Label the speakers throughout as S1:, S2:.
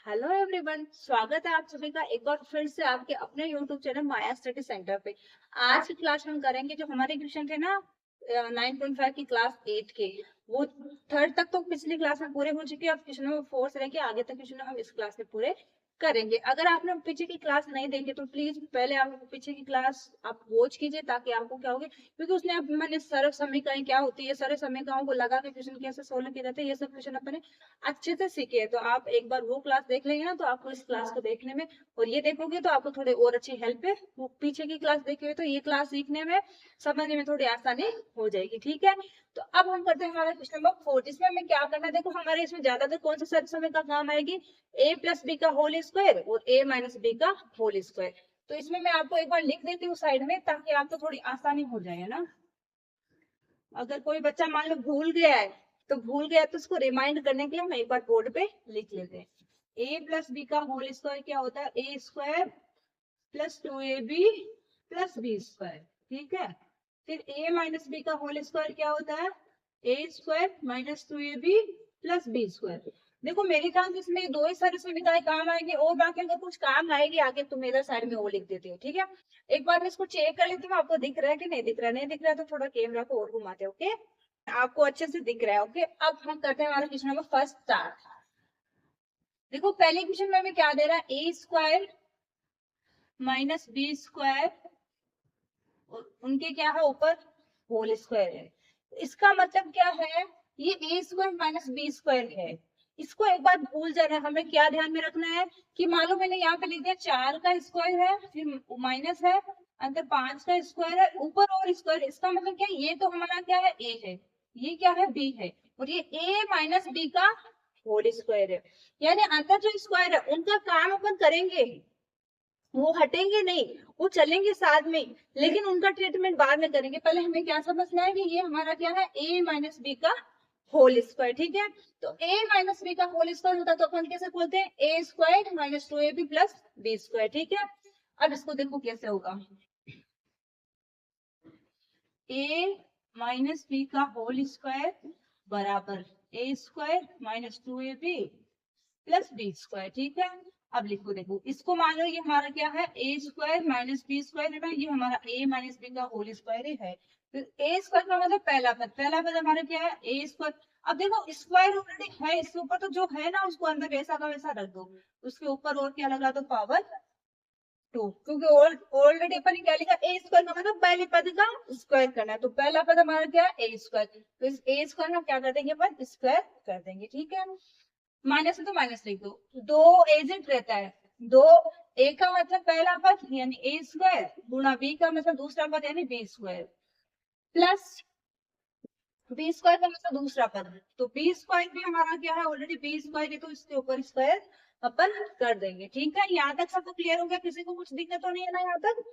S1: Hello everyone, स्वागत है आप सभी का एक बार फिर से आपके अपने यूट्यूब चैनल माया स्टडी सेंटर पे। आज की क्लास हम करेंगे जो हमारे क्वेश्चन थे ना 9.5 की क्लास 8 के। वो थर्ड तक तो पिछली क्लास में पूरे हो चुके हैं। अब क्वेश्चन नंबर 4 से लेके आगे तक क्वेश्चन हम इस क्लास में पूरे करेंगे। अगर आपने पीछे की क्लास नहीं देखी तो प्लीज पहले आप पीछे की क्लास आप वॉच कीजिए, ताकि आपको क्या होगी, क्योंकि उसने मैंने सरल समीकरण क्या होती है, सरल समीकरणों को लगा के क्वेश्चन कैसे सोल्व किए जाते हैं, ये सब क्वेश्चन अपने अच्छे से सीखे हैं। तो आप एक बार वो क्लास देख लेंगे ना तो आपको इस क्लास को देखने में और ये देखोगे तो आपको थोड़ी और अच्छी हेल्प है। वो पीछे की क्लास देखोगे तो ये क्लास सीखने में समझने में थोड़ी आसानी हो जाएगी। ठीक है, तो अब हम करते हैं हमारा क्वेश्चन नंबर 4, जिसमें हमें क्या करना है। देखो हमारे इसमें ज्यादातर कौन सा सरल समय का काम आएगी, a प्लस बी का होल स्क्वायर और a माइनस बी का होल स्क्वायर। तो इसमें मैं आपको एक बार लिख देती हूँ साइड में, ताकि आपको थोड़ी आसानी हो जाए, है ना। अगर कोई बच्चा मान लो भूल गया है तो उसको रिमाइंड करने के लिए हम एक बार बोर्ड पे लिख लेते हैं। a प्लस बी का होल स्क्वायर क्या होता है, ए square plus 2ab plus B square. ठीक है, फिर a माइनस बी का होल स्क्वायर क्या होता है, ए square minus 2ab plus B square. देखो मेरे ख्याल से इसमें दो ही सारे सुविधाएं काम आएंगे, और बाकी अगर कुछ काम आएगी आगे तो मेरा साइड में वो लिख देती हूँ। ठीक है, एक बार मैं इसको चेक कर लेती हूँ, आपको दिख रहा है कि नहीं दिख रहा है। नहीं दिख रहा है तो थोड़ा कैमरा को और घुमाते हैं। ओके, आपको अच्छे से दिख रहा है। ओके, अब हम करते हैं हमारा क्वेश्चन नंबर फर्स्ट स्टार्ट। देखो पहले क्वेश्चन में हमें क्या दे रहा है, ए स्क्वायर माइनस बी स्क्वायर, उनके क्या है ऊपर होल स्क्वायर है। इसका मतलब क्या है, ये ए स्क्वायर माइनस बी स्क्वायर है। इसको एक बार भूल जाना है, हमें क्या ध्यान में रखना है कि मान लो मैंने यहाँ पे लिख दिया 4 का स्क्वायर है, फिर माइनस है, अंदर 5 का स्क्वायर है, ऊपर और स्क्वायर। इसका मतलब क्या है, ये तो हमारा क्या है ए है, ये क्या है बी है, और ये ए माइनस बी का होल स्क्वायर है। यानी अंदर जो स्क्वायर है उनका काम अपन करेंगे, वो हटेंगे नहीं, वो चलेंगे साथ में, लेकिन उनका ट्रीटमेंट बाद में करेंगे। पहले हमें क्या समझना है कि ये हमारा क्या है, a माइनस बी का होल स्क्वायर। ठीक है, तो a माइनस बी का होल स्क्वायर होता है तो अपन कैसे बोलते हैं, a square minus 2ab plus B square. ठीक है, अब इसको देखो कैसे होगा, a माइनस बी का होल स्क्वायर बराबर ए square minus 2ab plus B square. ठीक है, अब लिखो, देखो इसको मान लो ये हमारा क्या है, ए स्क्वायर माइनस बी स्क्वायर है ना, ये हमारा ए माइनस बी का होल स्क्वायर है। फिर ए स्क्वायर का मतलब पहला पद हमारा क्या है, ए स्क्वायर। अब देखो स्क्वायर ऑलरेडी है, इसके ऊपर तो जो है ना उसको अंदर वैसा का वैसा रख दो, उसके ऊपर और क्या लगा दो, पावर 2, क्योंकि ऑलरेडी अपन ने क्या लिखा, ए स्क्वायर का मतलब पहले पद का स्क्वायर करना है। तो पहला पद हमारा क्या है, ए स्क्वायर, तो इस ए स्क्वायर का क्या कर देंगे अपन, स्क्वायर कर देंगे। ठीक है, माइनस है तो माइनस लिख दो, दो एजेंट रहता है, दो ए का मतलब पहला पद यानी ए स्क्वायर गुणा बी का मतलब दूसरा पद यानी B square, plus B square का मतलब दूसरा पद। तो बी स्क्वायर भी हमारा क्या है, ऑलरेडी बी स्क्वायर है, तो इसके ऊपर स्क्वायर अपन कर देंगे। ठीक है, यहाँ तक सबको क्लियर हो गया, किसी को कुछ दिक्कत तो नहीं है ना यहाँ तक।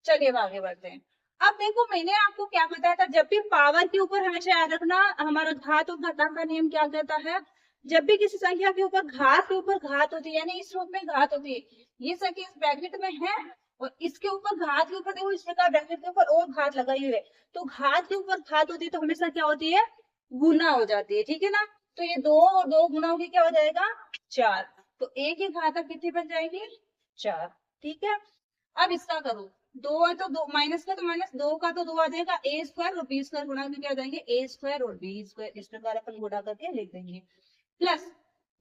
S1: चलिए अब आगे बढ़ते हैं। अब देखो मैंने आपको क्या बताया था, जब भी पावर के ऊपर हमेशा याद रखना, हमारा घात और घातांक का नियम क्या कहता है, जब भी किसी संख्या के ऊपर घात होती है, यानी इस रूप में घात होती है, ये संख्या इस ब्रैकेट में है और इसके ऊपर घात के ऊपर देखो इस प्रकार ब्रैकेट के ऊपर और घात लगाई हुई है, तो घात के ऊपर घात होती है तो हमेशा क्या होती है, गुना हो जाती है। ठीक है ना, तो ये दो और दो गुना होगी क्या हो जाएगा, 4। तो एक ही घातक कितनी बन जाएगी, 4। ठीक है, अब इसका करो, दो है तो दो, माइनस का तो माइनस, दो का तो दो आ जाएगा, ए स्क्वायर और बी स्क्वायर गुणा करके क्या हो जाएंगे, ए स्क्वायर और बी स्क्वायर, इस प्रकार अपन गुणा करके लिख देंगे। प्लस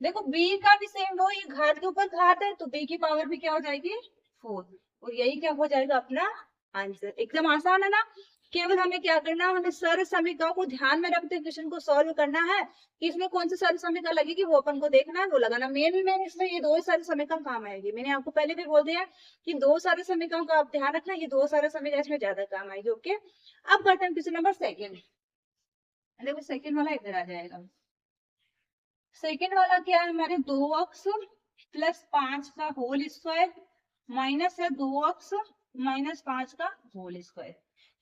S1: देखो बी का भी सेम वो, ये घात के ऊपर घात है तो बी की पावर भी क्या हो जाएगी, 4, और यही क्या हो जाएगा अपना आंसर। एकदम आसान है ना, केवल हमें क्या करना है, हमें सरल समीकरणों को ध्यान में रखते क्वेश्चन को सॉल्व करना है कि इसमें कौन सी सरल समीकरण लगेगी वो अपन को देखना है, वो लगाना। मेन इसमें ये दो सारे समीकरण काम आएगी, मैंने आपको पहले भी बोल दिया कि दो सारे समीकरणों का आप ध्यान रखना, ये दो सारे समीकरण इसमें ज्यादा काम आएगी। ओके, अब करते हैं क्वेश्चन नंबर सेकेंड। देखो सेकेंड वाला इधर आ जाएगा, सेकेंड वाला क्या है, हमारे 2x प्लस 5 का होल स्क्वायर माइनस है 2x माइनस 5 का होल स्क्वायर।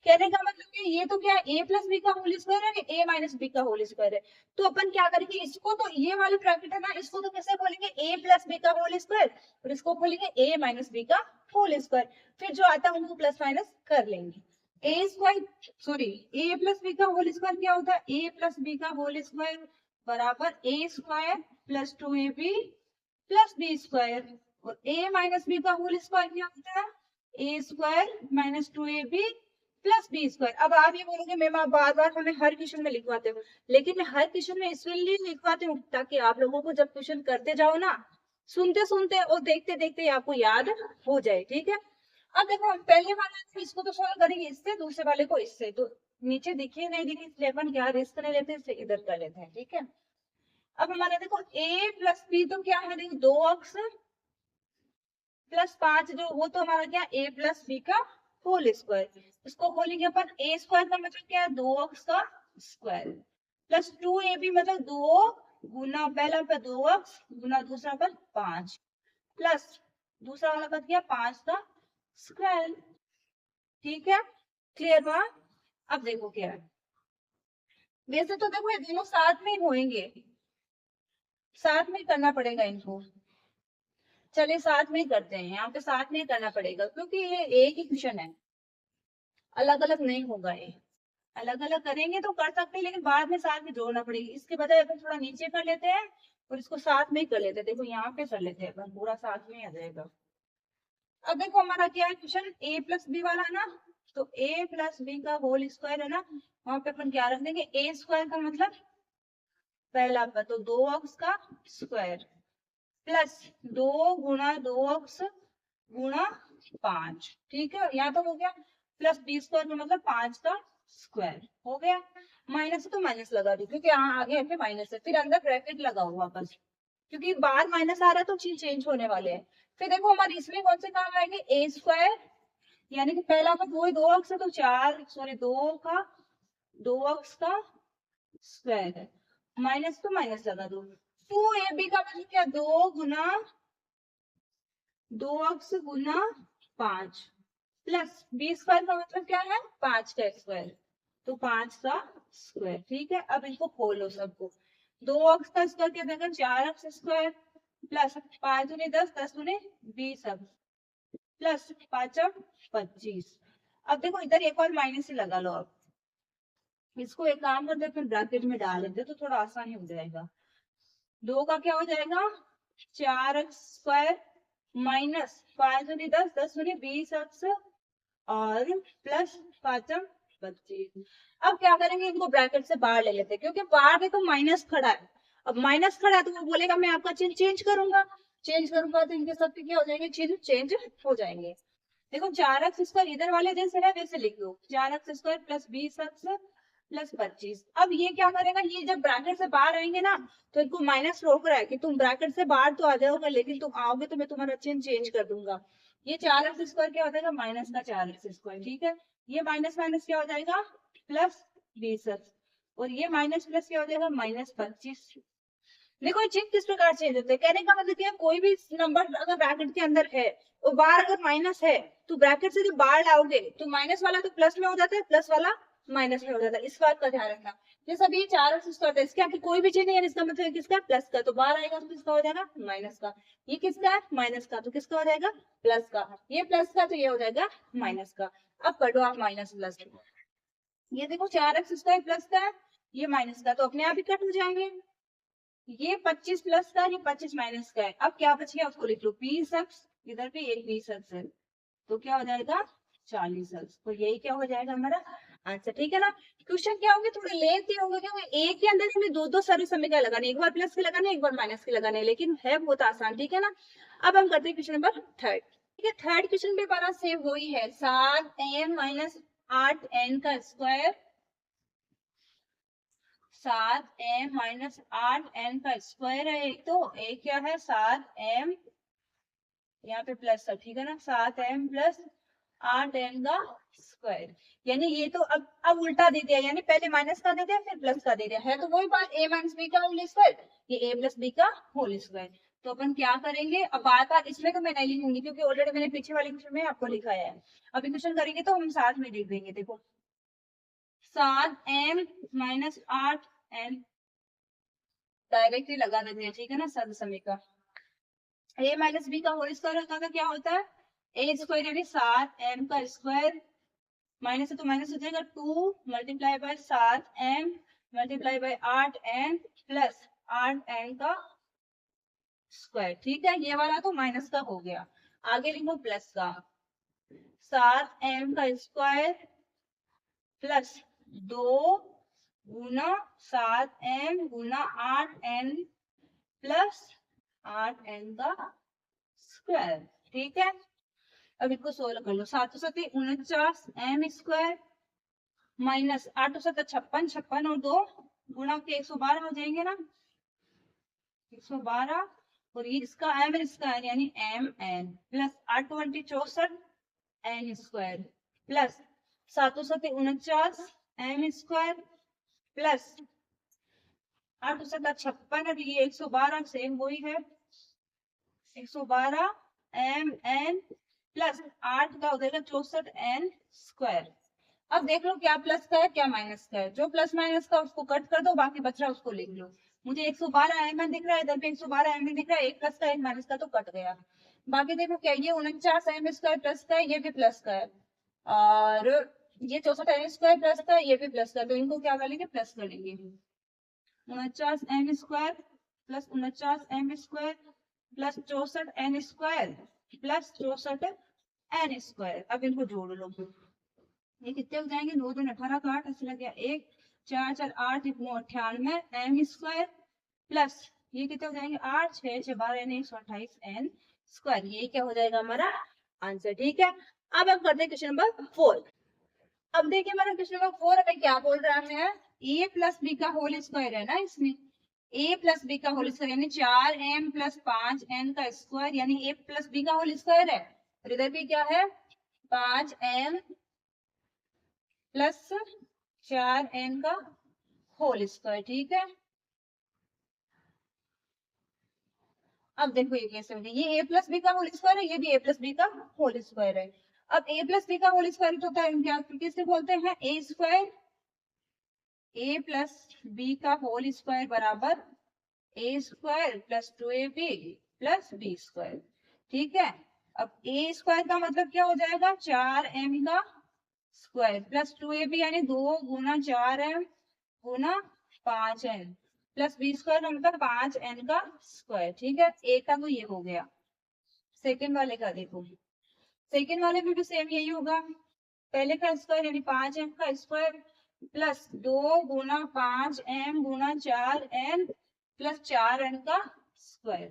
S1: कहने का मतलब कि ये तो क्या है, a प्लस बी का होल स्क्वायर है, a माइनस बी का होल स्क्वायर है। तो अपन क्या करेंगे, इसको तो ये वाले ब्रैकेट है ना, इसको तो कैसे बोलेंगे, a प्लस बी का होल स्क्वायर, और इसको बोलेंगे a माइनस बी का होल स्क्वायर। फिर जो आता है उनको प्लस माइनस कर लेंगे। A square sorry, A plus B का होल स्क्वायर क्या होता है, ए प्लस बी का होल स्क्वायर बराबर ए square plus 2ab plus B square, और ए माइनस बी का होल स्क्वायर क्या होता है, ए square minus 2ab plus B square. अब आप ये बोलोगे मैम आप बार बार हमें हर क्वेश्चन में लिखवाते हो, लेकिन मैं हर क्वेश्चन में इसलिए लिखवाती हूँ ताकि आप लोगों को जब क्वेश्चन करते जाओ ना, सुनते सुनते और देखते देखते आपको याद हो जाए, ठीक है। अब देखो हम पहले वाला इसको तो सॉल्व करेंगे इससे, दूसरे वाले को इससे, तो नीचे दिखिए नहीं दिखिए इसलिए अपन क्या रिस्क नहीं लेते, इससे इधर कर लेते हैं, ठीक है। अब हमारा देखो a प्लस बी तो क्या है, देखो 2x प्लस 5 जो वो तो हमारा क्या a प्लस बी का होल स्क्वायर, इसको बोलेंगे अपन a स्क्वायर का मतलब क्या है 2x का स्क्वायर प्लस 2ab मतलब 2 गुना पहला पर 2x गुना दूसरा पर 5 प्लस दूसरा वाला पद क्या 5 का स्क्वायर, ठीक है। क्लियर हुआ। अब देखो क्या है, वैसे तो देखो ये दोनों साथ में होंगे, साथ में करना पड़ेगा इनको, चलिए साथ में ही करते हैं, यहाँ पे साथ में ही करना पड़ेगा क्योंकि ये एक ही क्वेश्चन है, अलग अलग नहीं होगा ये, अलग अलग करेंगे तो कर सकते हैं लेकिन बाद में साथ में जोड़ना पड़ेगी, इसके बजाय अपन थोड़ा नीचे कर लेते हैं और इसको साथ में ही कर लेते हैं, देखो यहाँ पे कर लेते हैं अपन पूरा साथ में ही आ जाएगा। अब देखो हमारा क्या है क्वेश्चन a प्लस बी वाला है ना, तो a प्लस बी का होल स्क्वायर है ना, वहां पे अपन क्या रख देंगे a स्क्वायर का मतलब पहला पद तो 2x का स्क्वायर प्लस 2 गुना 2x गुना 5, ठीक है, यहाँ तो हो गया, प्लस बी स्क्वायर का मतलब 5 का स्क्वायर हो गया, माइनस तो माइनस लगा दी क्योंकि यहाँ आगे पे माइनस है, फिर अंदर ब्रैकेट लगाओ वापस क्योंकि बाहर माइनस आ रहा है तो चीज चेंज होने वाले हैं। फिर देखो हमारे इसमें कौन से काम आएंगे ए स्क्वायर, यानी कि पहला का वो 2x है तो 2x का स्क्वायर है, माइनस तो माइनस लगा दो, 2ab का मतलब क्या 2x गुना 5 प्लस बी स्क्वायर का मतलब क्या है 5 का स्क्वायर, तो 5 का स्क्वायर, ठीक है। अब इनको खोलो सबको, 2x का स्क्वायर क्या देगा 4x स्क्वायर प्लस 5 दूनी 10 10 दूनी 20 अब प्लस 5 25। अब देखो इधर एक और माइनस ही लगा लो, अब इसको एक काम करते फिर ब्रैकेट में डाल देते तो थोड़ा आसानी हो जाएगा, 2 का क्या हो जाएगा 4x स्क्वायर माइनस 5 दूनी 10 10 दूनी 20x और प्लस 5 25। अब क्या करेंगे इनको ब्रैकेट से बाहर ले लेते हैं क्योंकि बाहर देखो माइनस खड़ा है, अब माइनस खड़ा है तो वो बोलेगा मैं आपका चिन्ह चेंज करूंगा तो इनके सबके क्या हो जाएंगे चिन्ह चेंज हो जाएंगे। देखो 4x स्क्वायर इधर वाले जैसे है वैसे लिख लो 4x square plus 20x plus 25। अब ये क्या करेगा, ये जब ब्रैकेट से बाहर आएंगे ना तो इनको माइनस रोक रहा है कि तुम ब्रैकेट से बाहर तो आ जाओगे लेकिन तुम आओगे तो मैं तुम्हारा चिन्ह चेंज कर दूंगा। ये 4x स्क्वायर क्या हो जाएगा माइनस का 4x स्क्वायर, ठीक है, ये माइनस माइनस क्या हो जाएगा प्लस 20x और ये माइनस प्लस क्या हो जाएगा माइनस 25। देखो ये चिन्ह किस प्रकार चेंज होते हैं, कहने का मतलब क्या, कोई भी नंबर अगर ब्रैकेट के अंदर है और बाहर अगर माइनस है तो ब्रैकेट से जब बाहर लाओगे तो माइनस वाला तो प्लस में हो जाता है, प्लस वाला माइनस में हो जाता है, इस बात का ध्यान रखना। जैसे अभी 4x स्क्वायर है इसके आगे कोई भी चिन्ह नहीं है, इसका मतलब किसका प्लस का, तो बाहर आएगा तो किसका हो जाएगा माइनस का, ये किसका है माइनस का तो किसका हो जाएगा प्लस का, ये प्लस का तो ये हो जाएगा माइनस का। अब कर दो आप माइनस प्लस, ये देखो 4x स्क्वायर प्लस का है ये माइनस का तो अपने आप ही कट हो जाएंगे, ये 25 प्लस का ये 25 माइनस का है, अब क्या बच गया उसको लिख लो 20x, इधर भी एक 20x है तो क्या हो जाएगा 40x, तो यही क्या हो जाएगा हमारा आंसर, ठीक है ना। क्वेश्चन क्या होंगे थोड़े लेंथी होंगे क्योंकि एक के अंदर हमें दो दो सारे समीकरण लगाने, एक बार प्लस के लगाने एक बार माइनस के लगाने, लेकिन है बहुत आसान, ठीक है ना। अब हम करते हैं क्वेश्चन नंबर 3, ठीक है। थर्ड क्वेश्चन भी हमारा सेम वही है 7m माइनस 8n का स्क्वायर, 7m माइनस 8n का स्क्वायर है एक, तो एक क्या है 7m यहाँ पे प्लस है, ठीक है ना, 7m प्लस 8n का स्क्वायर, यानी ये तो अब उल्टा दे दिया, यानी पहले माइनस का दे दिया फिर प्लस का दे दिया, है तो वही बात a माइनस बी का होल स्क्वायर, ये a प्लस बी का होल स्क्वायर। तो अपन क्या करेंगे, अब बार बार इसमें तो मैं नहीं लिखूंगी क्योंकि ऑलरेडी मैंने पीछे वाले क्वेश्चन में आपको लिखाया है, अभी क्वेश्चन करेंगे तो हम साथ में लिख देंगे। देखो 7m माइनस 8n डायरेक्टली लगा देते हैं, ठीक है ना, सद समीकरण a माइनस बी का होल स्क्वायर होता है क्या होता है a स्क्वायर यानी 7m का स्क्वायर, माइनस है तो माइनस हो जाएगा 2 multiply by 7m multiply by 8n plus 8n का स्क्वायर। ठीक है, ये वाला तो माइनस का हो गया। आगे लिखो प्लस का, 7m का स्क्वायर प्लस 2 गुना 7m गुना 8n प्लस 8n का स्क्वायर। ठीक है, अब इसको सोल्व कर लो। 7 7 49 m² माइनस 8 7 56, 56 और 2 गुना के 112 हो जाएंगे ना, 112 और ये इसका m है, इसका n यानी mn plus 8 20 64 n² plus 7 7 49 m² plus 8 7 56 और ये 112 सेम वही है, 112 mn प्लस 8 का हो जाएगा 64 n²। अब देख लो क्या प्लस का है क्या माइनस का है। जो प्लस माइनस का उसको कट कर दो, बाकी बच रहा है उसको लिख लो। मुझे 112 mn दिख रहा है, इधर पे 112 mn दिख रहा है, एक प्लस का एक माइनस का तो कट गया। बाकी देखो क्या, ये 49 m² प्लस का है, ये भी प्लस का है, और ये 64 n² प्लस का है, ये भी प्लस का है, तो इनको क्या करेंगे प्लस कर लेंगे। 49 m² plus 49 m² plus 64 n² plus 64 n²। अब इनको जोड़ लो, ये कितने हो जाएंगे, 2 2 18 का 8 ऐसे लग गया, 1 4 4 8 98 m² प्लस ये कितने हो जाएंगे 8 6 6 12 यानी 128 n²। ये क्या हो जाएगा हमारा आंसर। ठीक है, अब हम करते हैं क्वेश्चन नंबर 4। अब देखिए हमारा क्वेश्चन नंबर 4 हमें क्या बोल रहा है, a प्लस बी का होल स्क्वायर है ना, इसमें a प्लस बी का होल स्क्वायर यानी 4m प्लस 5n का स्क्वायर यानी a प्लस बी का होल स्क्वायर है, और इधर भी क्या है 5m प्लस 4n का होल स्क्वायर। ठीक है, अब देखो ये कैसे होगा, ये a प्लस बी का होल स्क्वायर है, ये भी a प्लस बी का होल स्क्वायर है। अब a प्लस बी का होल स्क्वायर होता है क्या किससे बोलते हैं, a square, a plus B का होल स्क्वायर बराबर a square plus 2ab plus b²। ठीक है, अब a स्क्वायर का मतलब क्या हो जाएगा 4m का स्क्वायर प्लस 2ab यानी 2 गुना 4m गुना 5n प्लस b² का मतलब 5n का स्क्वायर। ठीक है, a का तो ये हो गया। सेकंड वाले का देखो, सेकंड वाले में भी सेम यही होगा, पहले का स्क्वायर यानी 5m का स्क्वायर प्लस 2 गुना 5m गुना 4n प्लस 4n का स्क्वायर।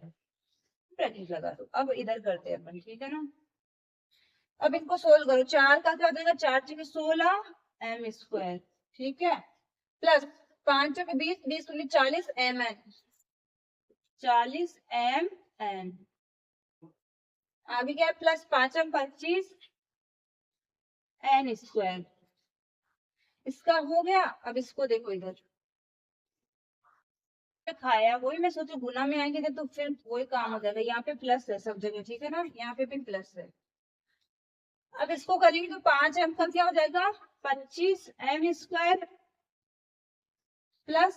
S1: ब्रैकेट लगा दो। अब इधर करते हैं अपन, ठीक है ना। अब इनको सोल्व करो, 4 का क्या हो जाएगा 4 × 16 m²। ठीक है, प्लस 5 × 20 20 × 40 mn 40 mn। अभी क्या है प्लस 5 × 25 n²। इसका हो गया। अब इसको देखो इधर खाया, वही मैं सोचू गुना में आएंगे तो फिर वही काम हो जाएगा। यहाँ पे प्लस है सब जगह, ठीक है ना, यहाँ पे भी प्लस है। अब इसको करेंगे तो 5m का क्या हो जाएगा 25 m² प्लस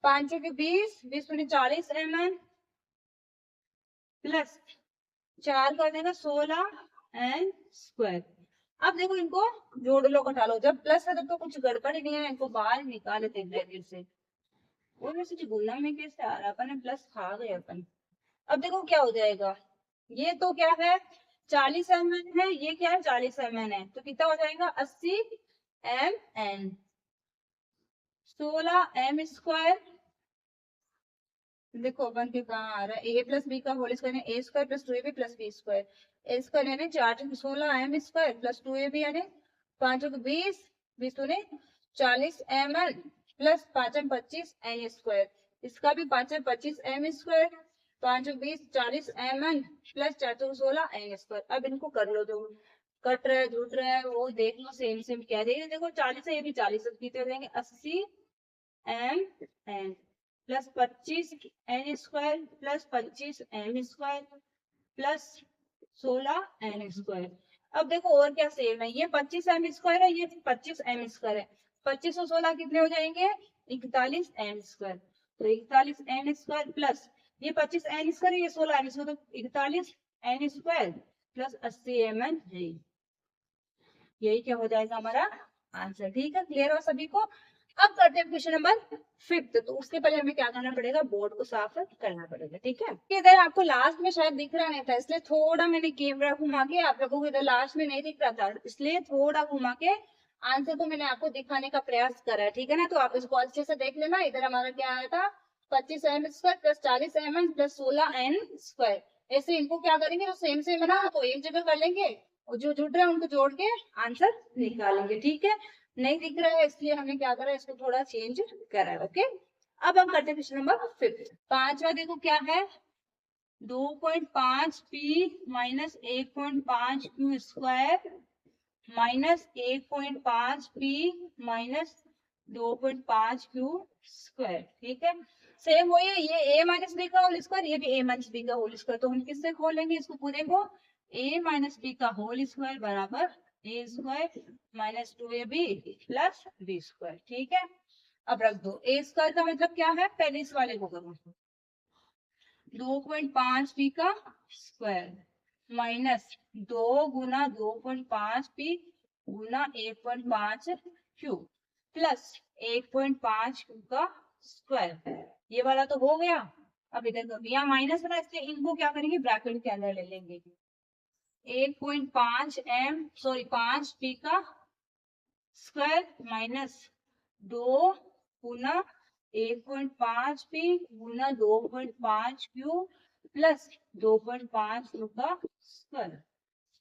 S1: 5 × 20 20 × 40 mn प्लस 4 कर देगा 16 n²। अब देखो इनको जोड़ लो घटा लो, जब प्लस है तब तो कुछ गड़बड़ नहीं है, इनको बाहर निकाले थे ब्रैकेट से। वो वैसे गुना में कैसे आ रहा, अपन प्लस खा गए अपन। अब देखो क्या हो जाएगा, ये तो क्या है 40 mn है, ये क्या है 40 mn है, तो कितना हो जाएगा 80 mn 16 m²। देखो अपन के कहाँ आ रहा है, a प्लस बी का होल स्क्वायर है a² plus 2ab plus b²। a² यानी 4 × 16 m² प्लस 2ab यानी 5 × 20 20 दूनी 40 mn प्लस 5 × 25 n²। इसका भी 5 × 25 m², 5 × 20 40 mn प्लस 4 × 16 n²। अब इनको कर लो, जो कट रहा है जुट रहा है वो देख लो, सेम सेम क्या देंगे। देखो 40 है, ये भी 40 कितने हो जाएंगे 80 mn plus 25 n² plus 25 m² plus 16 n²। अब देखो और क्या सेम है, ये 25 m² है, ये 25 m² है, 25 और 16 कितने हो जाएंगे 41 m²। तो 41 n² प्लस ये 25 n² है, ये 16 n², तो 41 n² प्लस 80 mn है। यही क्या हो जाएगा हमारा आंसर। ठीक है, क्लियर हो सभी को। अब करते हैं क्वेश्चन नंबर 5। तो उसके पहले हमें क्या करना पड़ेगा, बोर्ड को साफ करना पड़ेगा, ठीक है। इधर आपको लास्ट में शायद दिख रहा नहीं था, इसलिए थोड़ा मैंने कैमरा घुमा के, आप लोगों को इधर लास्ट में नहीं दिख रहा था, इसलिए थोड़ा घुमा के आंसर को मैंने आपको दिखाने का प्रयास करा है, ठीक है ना। तो आप इसको अच्छे से देख लेना। इधर हमारा क्या आया था, 25m² plus 40m plus 16n²। ऐसे इनको क्या करेंगे, जो सेम सेम है ना, तो एक जगह कर लेंगे और जो जुड़ रहे हैं उनको जोड़ के आंसर निकालेंगे, ठीक है। नहीं दिख रहा है इसलिए हमने क्या करा, इसको थोड़ा चेंज करा है, ओके। अब हम करते हैं क्वेश्चन नंबर 5। पांचवा देखो क्या है, 2.5p minus 1.5q² minus 1.5p minus 2.5q², ठीक है। सेम वही है, ये a माइनस बी का होल स्क्वायर, ये भी a माइनस बी का होल स्क्वायर। तो हम किससे खोलेंगे इसको पूरे को, a माइनस बी का होल स्क्वायर बराबर a² minus 2ab plus b², ठीक है। अब रख दो, a² का मतलब क्या है, पहले इस वाले को करो, 2.5p का स्क्वायर माइनस 2 गुना 2.5p गुना 1.5q प्लस 1.5q का स्क्वायर। ये वाला तो हो गया। अब इधर यहाँ माइनस बना, इसलिए इनको क्या करेंगे, ब्रैकेट के अंदर ले लेंगे। 5p का स्क्वायर माइनस 2 गुना 1.5p गुना 2.5q प्लस 2.5q का स्क्वायर,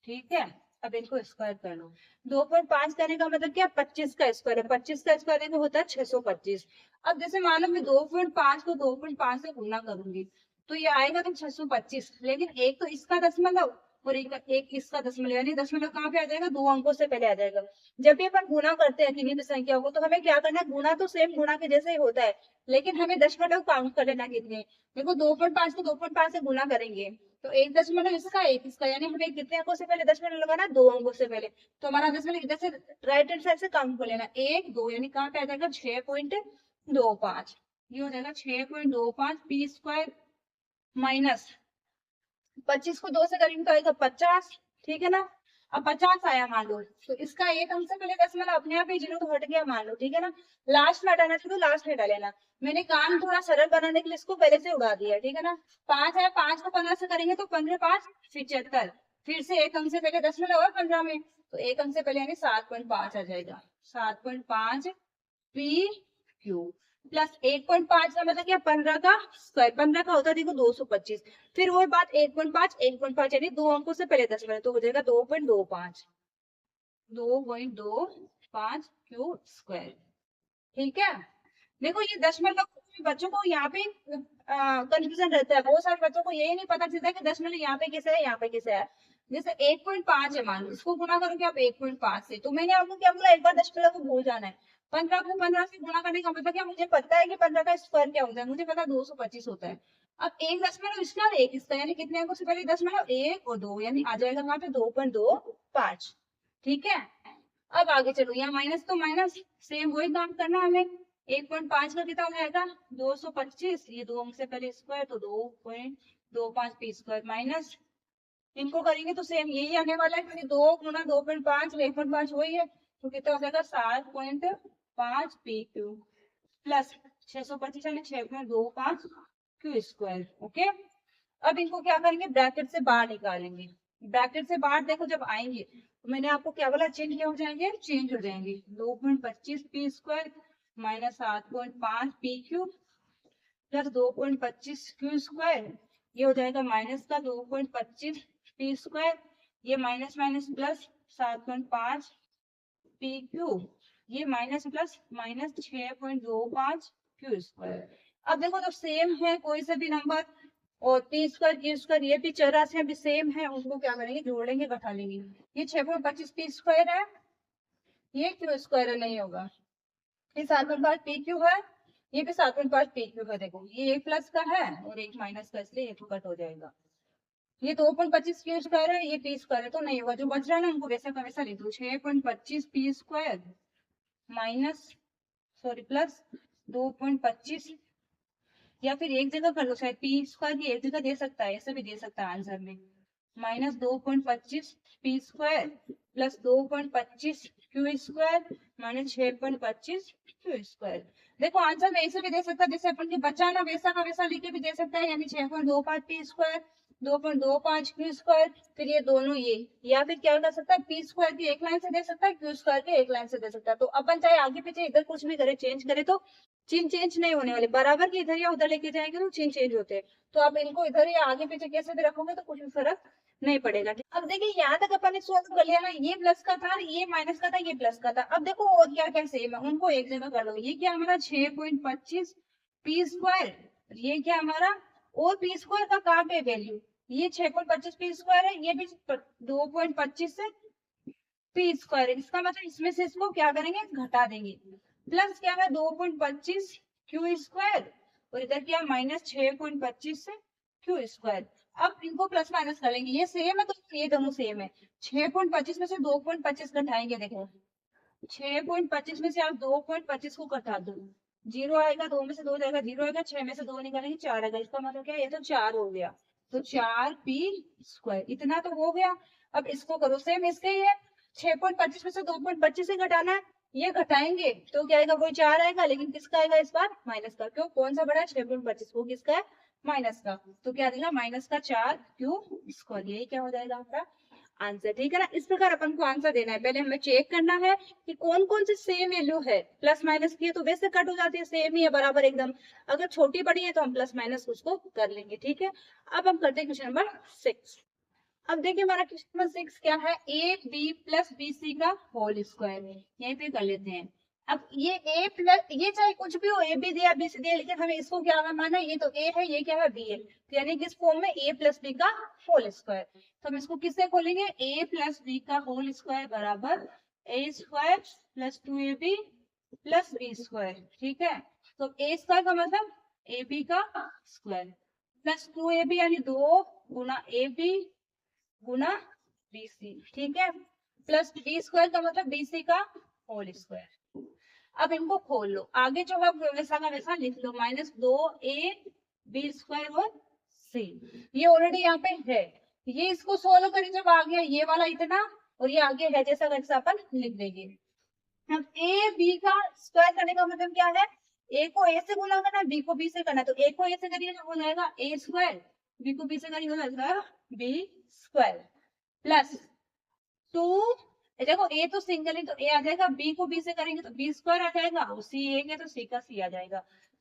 S1: ठीक है। अब इनको स्क्वायर कर लो। 2.5 करने का मतलब क्या, 25 का स्क्वायर है, 25 का स्क्वायर होता है 625। अब जैसे मान लो मैं 2.5 को 2.5 से गुना करूंगी तो ये आएगा तो 625, लेकिन एक तो इसका दशमलव और एक इसका दशमलव, यानी दशमलव कहाँ पे आ जाएगा, 2 अंकों से पहले आ जाएगा। जब भी अपन गुना करते हैं किन्हीं भी संख्या को, तो हमें क्या करना है, गुना तो सेम गुना के जैसे ही होता है, लेकिन हमें दशमलव काउंट कर लेना कितने। देखो 2.5 को 2.5 से गुना करेंगे तो एक दशमलव इसका एक इसका, यानी हमें कितने अंकों से पहले दशमलव लगाना, 2 अंकों से पहले। तो हमारा दशमलव इधर से राइट हैंड साइड से काउंट कर लेना, 1 2, यानी कहाँ पे आ जाएगा 6.25। ये हो जाएगा 6.25p² माइनस 25 को 2 से करेंगे तो आएगा 50, ठीक है ना। अब 50 आया मान लो, तो इसका एक अंक से पहले दशमलव अपने आप ही 0 तो हट गया मान लो, ठीक है ना। लास्ट में हटाना चाहिए तो लास्ट में हटा लेना। मैंने काम थोड़ा सरल बनाने के लिए इसको पहले से उड़ा दिया है, ठीक है ना। 5 है, 5 को 15 से करेंगे तो 15 5 75, फिर से एक अंक से पहले दशमलव और 15 में, तो एक अंक से पहले यानी 7.5 आ जाएगा, 7.5 p³ प्लस 1.5 का मतलब क्या, 15 का स्क्वायर, 15 का होता है देखो 225, फिर वो बात 1.5 यानी 2 अंकों से पहले दशमलव, तो हो जाएगा 2.25q², ठीक है। देखो ये दशमलव, बच्चों को यहाँ पे कंफ्यूजन रहता है, बहुत सारे बच्चों को यही नहीं पता चलता कि दशमलव यहाँ पे कैसे है, यहाँ पे कैसे है। जैसे 1.5 है मान लो, इसको गुना करोगे आप 1.5 से, तो मैंने आपको क्या बोला, एक बार दशमलव को भूल जाना है। 15 को 15 से गुणा करने का मतलब क्या, मुझे पता है कि 15 का स्क्वायर क्या होता है, मुझे पता 225 होता है। अब एक दशमलव इसका और एक इसका, यानी कितने अंकों से पहले दशमलव, 1 और 2, यानी आ जाएगा वहां पे 2.25, ठीक है। अब आगे चलो, यहाँ माइनस तो माइनस, सेम वही काम करना हमें। 1.5 का कितना हो जाएगा 225, ये 2 अंक से पहले स्क्वायर तो 2.25p² माइनस, इनको करेंगे तो सेम यही आने वाला है, क्योंकि 2 गुना 2.5 1.5 वही है, तो कितना हो जाएगा 7.5p³ प्लस 625 यानी 6.25q², ओके। अब इनको क्या करेंगे, ब्रैकेट से बाहर निकालेंगे। ब्रैकेट से बाहर देखो जब आएंगे तो मैंने आपको क्या बोला, चेंज क्या हो जाएंगे, चेंज हो जाएंगे। 2.25p² minus 7.5p³ plus 2.25q², ये हो जाएगा माइनस का 2.25p², ये माइनस माइनस प्लस 7.5p³, ये माइनस प्लस माइनस 6.25q²। अब देखो जब सेम है कोई से भी नंबर और p² q² ये भी चौरासी भी सेम है, उनको क्या करेंगे, जोड़ेंगे घटा लेंगे। ये 6.25p² है, ये q² नहीं होगा, ये 7.5p³ है, ये भी 7.5p³ है। देखो ये एक प्लस का है और एक माइनस का, इसलिए ये तो कट हो जाएगा। ये 2.25q² है, ये p² है, तो नहीं होगा। जो बच रहा है ना उनको वैसा का वैसा लिख दो, 6.25p² माइनस सॉरी प्लस 2.25, या फिर एक जगह कर लो, शायद p² की एक जगह दे सकता है, ऐसे भी दे सकता है आंसर में, minus 2.25p² plus 2.25 Q square minus 6.25 Q square. देखो आंसर में ऐसे भी दे सकता है जैसे अपन के बचा ना वैसा का वैसा लिख के भी दे सकता है, यानी 6.25 पी स्क्वायर 2.25 क्यू स्क्वायर, फिर ये दोनों ये, या फिर क्या कर सकता है पी स्क्वायर की एक लाइन से दे सकता है, क्यू स्क्वायर की एक लाइन से दे सकता है। तो अपन चाहे आगे पीछे इधर कुछ भी करे चेंज करे तो चिन्ह चेंज नहीं होने वाले, बराबर की इधर या उधर लेके जाएंगे तो चिन्ह चेंज होते हैं। तो आप इनको इधर या आगे पीछे कैसे भी रखोगे तो कुछ भी फर्क नहीं पड़ेगा। अब देखिए यहाँ तक अपन ने सॉल्व कर लिया ना, ये प्लस का था, ये माइनस का था, ये प्लस का था। अब देखो और क्या क्या सेम है उनको एक जगह कर दो। ये क्या हमारा 6.25 पी स्क्वायर, ये क्या हमारा, और पी स्क्वायर का कहाँ पे वैल्यू, ये 6.25 पी स्क्वायर है, ये भी 2.25 से पी स्क्वायर है। इसका मतलब इसमें से इसको क्या करेंगे घटा देंगे, प्लस क्या है 2.25 क्यू स्क्वायर, और इधर क्या माइनस 6.25 से क्यू स्क्वायर। अब इनको प्लस माइनस कर लेंगे, ये सेम है तो ये दोनों सेम है। 6.25 में से 2.25 घटाएंगे, देखो 6.25 में से आप 2.25 को घटा दो, 0 आएगा, 2 में से 2 जाएगा 0 आएगा, 6 में से 2 निकालेंगे 4 आएगा। इसका मतलब क्या है, ये तो 4 हो गया, तो 4 पी स्क्वायर इतना तो हो गया। अब इसको करो सेम इसके ही है, 6.25 में से 2.25 से घटाना है, ये घटाएंगे तो क्या आएगा, वही 4 आएगा, लेकिन किसका आएगा इस बार माइनस का, क्यों कौन सा बड़ा है 6.25, वो किसका है माइनस का, तो क्या देगा माइनस का 4 क्यू स्क्वायर, यही क्या हो जाएगा आपका आंसर। ठीक है ना, इस प्रकार अपन को आंसर देना है। पहले हमें चेक करना है कि कौन कौन से सेम वैल्यू है, प्लस माइनस की है तो वैसे कट हो जाती है, सेम ही है बराबर एकदम, अगर छोटी बड़ी है तो हम प्लस माइनस उसको कर लेंगे। ठीक है, अब हम करते हैं क्वेश्चन नंबर 6। अब देखिए हमारा क्वेश्चन नंबर 6 क्या है, A B plus B C का होल स्क्वायर, यहीं पे कर लेते हैं। अब ये ए प्लस, ये चाहे कुछ भी हो, ए बी दिया बी सी दिया, लेकिन हमें इसको क्या माना है, ये तो ए है, ये क्या है बी है, तो यानी किस फॉर्म में ए प्लस बी का होल स्क्वायर। तो हम इसको किससे खोलेंगे, ए प्लस बी का होल स्क्वायर बराबर ए square plus 2ab plus B square. ठीक है, तो ए स्क्वायर का मतलब ए बी का स्क्वायर प्लस 2ab यानी 2 गुना A B Guna B C. ठीक है, प्लस बी स्क्वायर का मतलब बी सी का होल स्क्वायर। अब इनको खोल लो, आगे जो है वैसा का वैसा लिख लो, माइनस 2a बी स्क्वायर और सी, ये ऑलरेडी यहाँ पे है, ये इसको सोल्व करें जब आ गया ये वाला इतना, और ये आगे है जैसा वैसा अपन लिख देंगे। अब ए बी का स्क्वायर करने का मतलब क्या है, ए को ए से गुना करना, बी को बी से करना, तो ए को ए से करिए तो हो जाएगा ए स्क्वायर, बी को बी से करिए हो जाएगा बी स्क्वायर प्लस 2, देखो ए तो सिंगल है तो ए आ जाएगा, बी को बी से करेंगे तो बी स्क्वायर आ जाएगा, और सी ए है तो सी का सी आ जाएगा,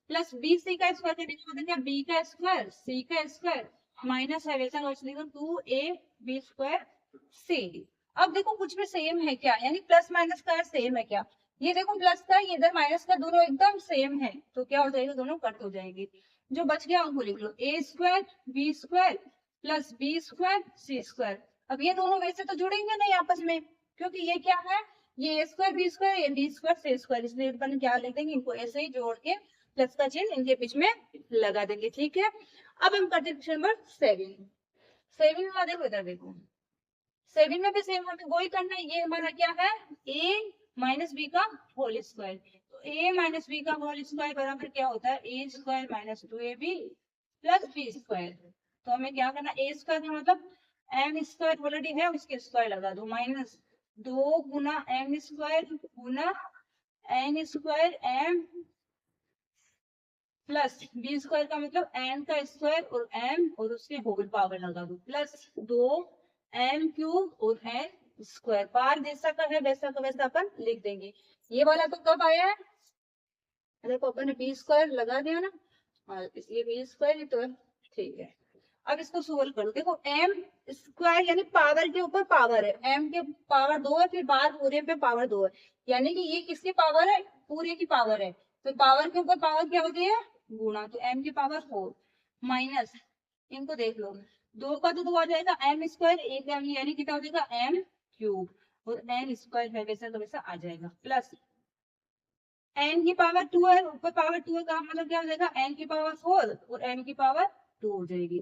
S1: प्लस बी सी का स्क्वायर करने का मतलब क्या, बी का स्क्वायर सी का स्क्वायर माइनस है वैसा वैसे 2a बी स्क्वायर सी। अब देखो कुछ भी सेम है क्या, यानी प्लस माइनस का सेम है क्या, ये देखो प्लस का ये इधर माइनस का दोनों एकदम सेम है, तो क्या हो जाएगा दोनों कट हो जाएंगे, जो बच गया उनको लिख लो, A square B square plus B square C square. अब ये दोनों वैसे तो जुड़ेंगे नहीं आपस में, क्योंकि ये क्या है, ये ए स्क्वायर बी स्क्वायर, ये बी स्क्वायर सी स्क्वायर, इसलिए अपन क्या लिख देंगे, इनको ऐसे ही जोड़ के प्लस का चिन्ह इनके बीच में लगा देंगे। ठीक है, अब हम करते हैं क्वेश्चन नंबर 7। 7 में देखो इधर देखो, 7 में भी सेम हमें वही करना है, ये हमारा क्या है a माइनस बी का होल स्क्वायर, तो a माइनस बी का होल स्क्वायर बराबर क्या होता है ए square minus 2ab plus B square. तो हमें क्या करना, ए स्क्वायर का मतलब एम स्क्वायर ऑलरेडी है उसके स्क्वायर लगा दो, माइनस 2 गुना एम स्क्वायर गुना N square M plus B square का मतलब एन का स्क्वायर और एम और उसके होल पावर लगा दो, प्लस 2 एम क्यूब और एन स्क्वायर, पार जैसा का है वैसा का वैसा अपन लिख देंगे। ये वाला तो कब आया है, देखो अपन ने बी स्क्वायर लगा दिया ना, हाँ इसलिए बी स्क्वायर तो ठीक है। अब इसको सोल्व करो, देखो एम स्क्वायर यानी पावर के ऊपर पावर है, एम के पावर 2 है, फिर बाहर पूरे पे पावर 2 है, यानी कि ये किसकी पावर है, पूरे की पावर है, तो पावर के ऊपर पावर क्या होती है गुणा, तो एम की पावर 4 माइनस, इनको देख लो 2 का तो 2 आ जाएगा, एम स्क्वायर एक यानी कितना हो जाएगा एम क्यूब, और एन स्क्वायर है वैसा तो वैसा आ जाएगा, प्लस एन की पावर 2 है, ऊपर पावर 2 है का मतलब क्या हो जाएगा एन की पावर 4 और एन की पावर 2 हो जाएगी,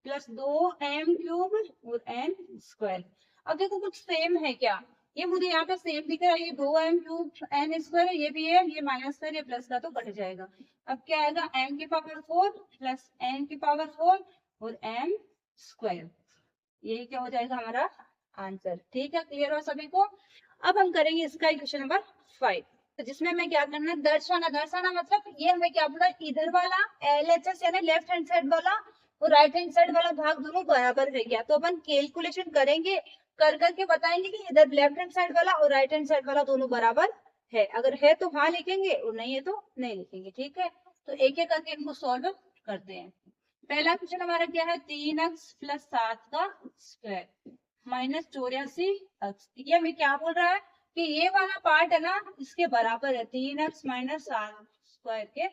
S1: प्लस 2 एम क्यूब और एन स्क्वायर। अब देखो कुछ सेम है क्या, ये मुझे यहाँ पे सेम दिख रहा है, ये 2 एम क्यूब एन स्क्वायर है, ये भी है, ये माइनस का ये प्लस का तो कट जाएगा। अब क्या आएगा एम की पावर 4 प्लस एन की पावर 4 और एम स्क्वायर, यही क्या हो जाएगा हमारा आंसर। ठीक है, क्लियर हो सभी को। अब हम करेंगे इसका क्वेश्चन नंबर 5, तो जिसमें हमें क्या करना है, दर्शाना। दर्शाना मतलब ये हमें क्या बोला, इधर वाला LHS यानी लेफ्ट हैंड साइड वाला और राइट हैंड साइड वाला भाग दोनों बराबर है क्या, तो अपन कैलकुलेशन करेंगे, कर करके बताएंगे कि इधर लेफ्ट हैंड साइड वाला और राइट हैंड साइड वाला दोनों बराबर है। अगर है तो हाँ लिखेंगे और नहीं है तो नहीं लिखेंगे। ठीक है, तो एक एक करके इनको सॉल्व करते हैं। पहला क्वेश्चन हमारा क्या है, 3x प्लस 7 का स्क्वायर माइनस 84x। ये हमें क्या बोल रहा है कि ये वाला पार्ट है ना इसके बराबर है, 3x माइनस 7 स्क्वायर के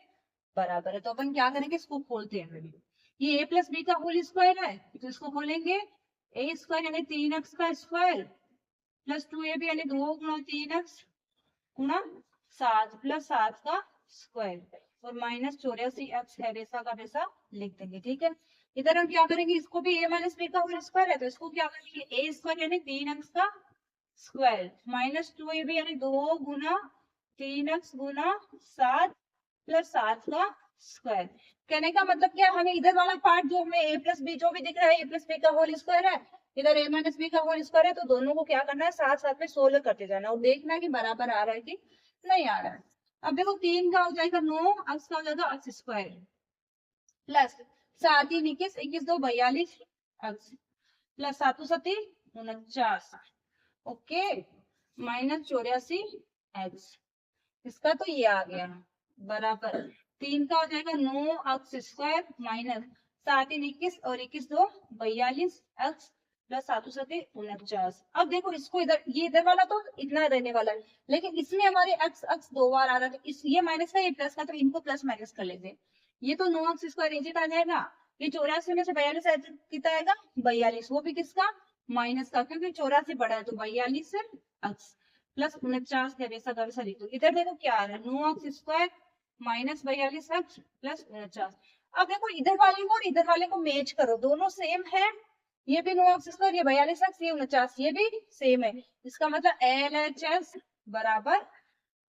S1: बराबर है। तो अपन क्या करेंगे, इसको खोलते हैं। ये a प्लस बी का होल स्क्वायर है, तो इसको खोलेंगे, ए स्क्वायर यानी 3x का स्क्वायर प्लस 2ab यानी 2 गुणा 3x गुणा 7 प्लस 7 का स्क्वायर और माइनस 84x है, वैसा का वैसा लिख देंगे। ठीक है, इधर हम क्या करेंगे, इसको भी a माइनस बी का होल स्क्वायर है, तो इसको क्या करेंगे, ए स्क्वायर यानी 3x का स्क्वायर माइनस 2ab यानी 2 गुना 3x गुना 7 प्लस 7 का स्क्वायर। कहने का मतलब क्या, हमें इधर वाला पार्ट जो हमें a प्लस बी जो भी दिख रहा है, a प्लस बी का होल स्क्वायर है, इधर a माइनस बी का होल स्क्वायर है, तो दोनों को क्या करना है, साथ साथ में सोल्व करते जाना और देखना है कि बराबर आ रहा है कि नहीं आ रहा है। अब देखो 3 का हो जाएगा 9, x का हो जाएगा x square plus 7 3 21 21 2 42 x plus 7 7 49, okay, minus 84x। इसका तो ये आ गया बराबर 3 का हो जाएगा 9x स्क्वायर माइनस 7 3 21 और 21 2 42 x प्लस 7 7 49। अब देखो इसको इधर, ये इधर वाला तो इतना रहने वाला है, लेकिन इसमें हमारे x x 2 बार आ रहा है, तो इस ये माइनस का ये प्लस का, तो इनको प्लस माइनस कर लेते हैं। ये तो 9x स्क्वायर इजिट आ जाएगा, ये 84 में से 42 कितना आएगा, 42, वो भी किसका, माइनस का, क्योंकि 84 बड़ा है तो 42 से x प्लस 49 है, वैसा का वैसा लिख दो। इधर देखो क्या आ रहा है, 9x square minus 42x plus 49। अब देखो इधर वाले को और इधर वाले को मैच करो, दोनों सेम है, ये भी 9x स्क्वायर, ये 42x, ये 49, ये भी सेम है। इसका मतलब LHS बराबर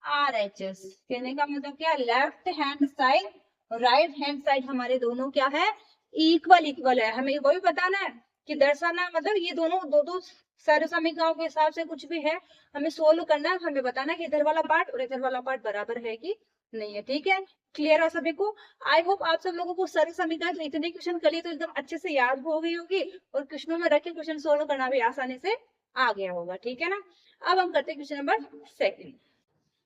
S1: RHS। कहने का मतलब क्या, left hand side right hand side हमारे दोनों क्या है, इक्वल इक्वल है। हमें वही बताना है कि दर्शाना मतलब ये दोनों दो दो सारे समीकरणों के हिसाब से कुछ भी है, हमें सोल्व करना है, हमें बताना है कि इधर वाला पार्ट और इधर वाला पार्ट बराबर है कि नहीं है। ठीक है, क्लियर है सभी को। आई होप आप सब लोगों को सारे समीकरण इतने क्वेश्चन कर लिए तो एकदम अच्छे से याद हो गई होगी और क्वेश्चनों में रखे क्वेश्चन सोल्व करना भी आसानी से आ गया होगा। ठीक है ना, अब हम करते हैं क्वेश्चन नंबर 2।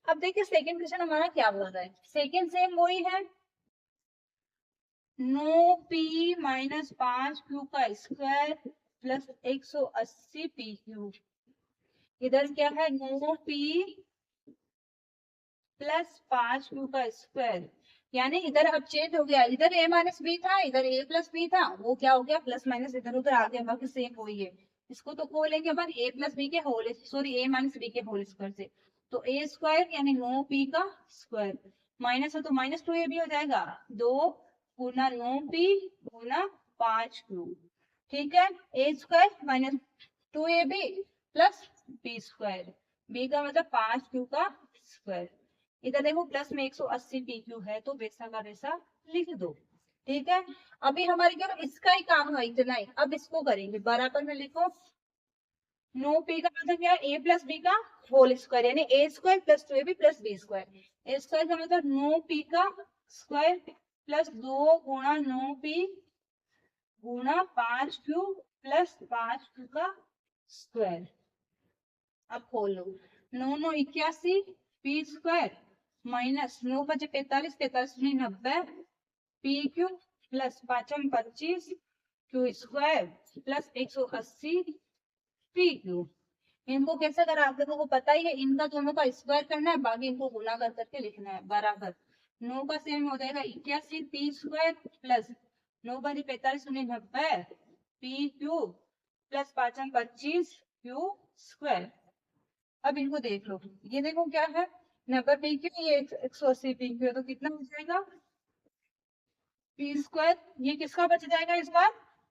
S1: अब देखिए सेकंड क्वेश्चन हमारा क्या बोल रहा है, सेकंड सेम वही है, नो पी माइनस 5q का स्क्वायर प्लस 180 पी क्यू। इधर क्या है, नो पी प्लस 5q का स्क्वायर, यानी इधर अब चेंज हो गया, इधर a माइनस बी था, इधर a प्लस बी था, वो क्या हो गया प्लस माइनस इधर उधर आ गया, बाकी सेम वही है। इसको तो खोलेंगे अपन a प्लस बी के whole, sorry a minus B के होल स्क्वायर से, तो a स्क्वायर यानी 9p का स्क्वायर माइनस है तो माइनस 2ab हो जाएगा, 2 गुना 9p गुना 5q। ठीक है, a square minus 2ab plus b square, b का मतलब 5q का स्क्वायर। इधर देखो प्लस में 180 PQ है, तो वैसा का वैसा लिख दो। ठीक है, अभी हमारे क्या इसका ही काम है इतना ही, अब इसको करेंगे बराबर में लिखो, नो पी का मतलब क्या है, a प्लस बी का होल स्क्वायर यानी a square plus 2ab plus b square. a square का मतलब नो पी का स्क्वायर प्लस 2 गुणा 9p गुणा 5q प्लस 5q का स्क्वायर। अब खोलो, 9 9 81 P square minus 9 5 45 45 90 P Q plus 5 25 Q square plus 180 P Q. इनको कैसे करा आप लोगों को पता ही है, इनका दोनों का स्क्वायर करना है, बाकी इनको गुना कर करके लिखना है बराबर। 9 का सेम हो जाएगा 81 P square plus 9 5 45 90 P Q plus 5 25 Q square. अब इनको देख लो, ये देखो क्या है 90 पी क्यू, ये 180 पी क्यू, तो कितना हो जाएगा पी स्क्वायर। ये किसका बच जाएगा इस बार,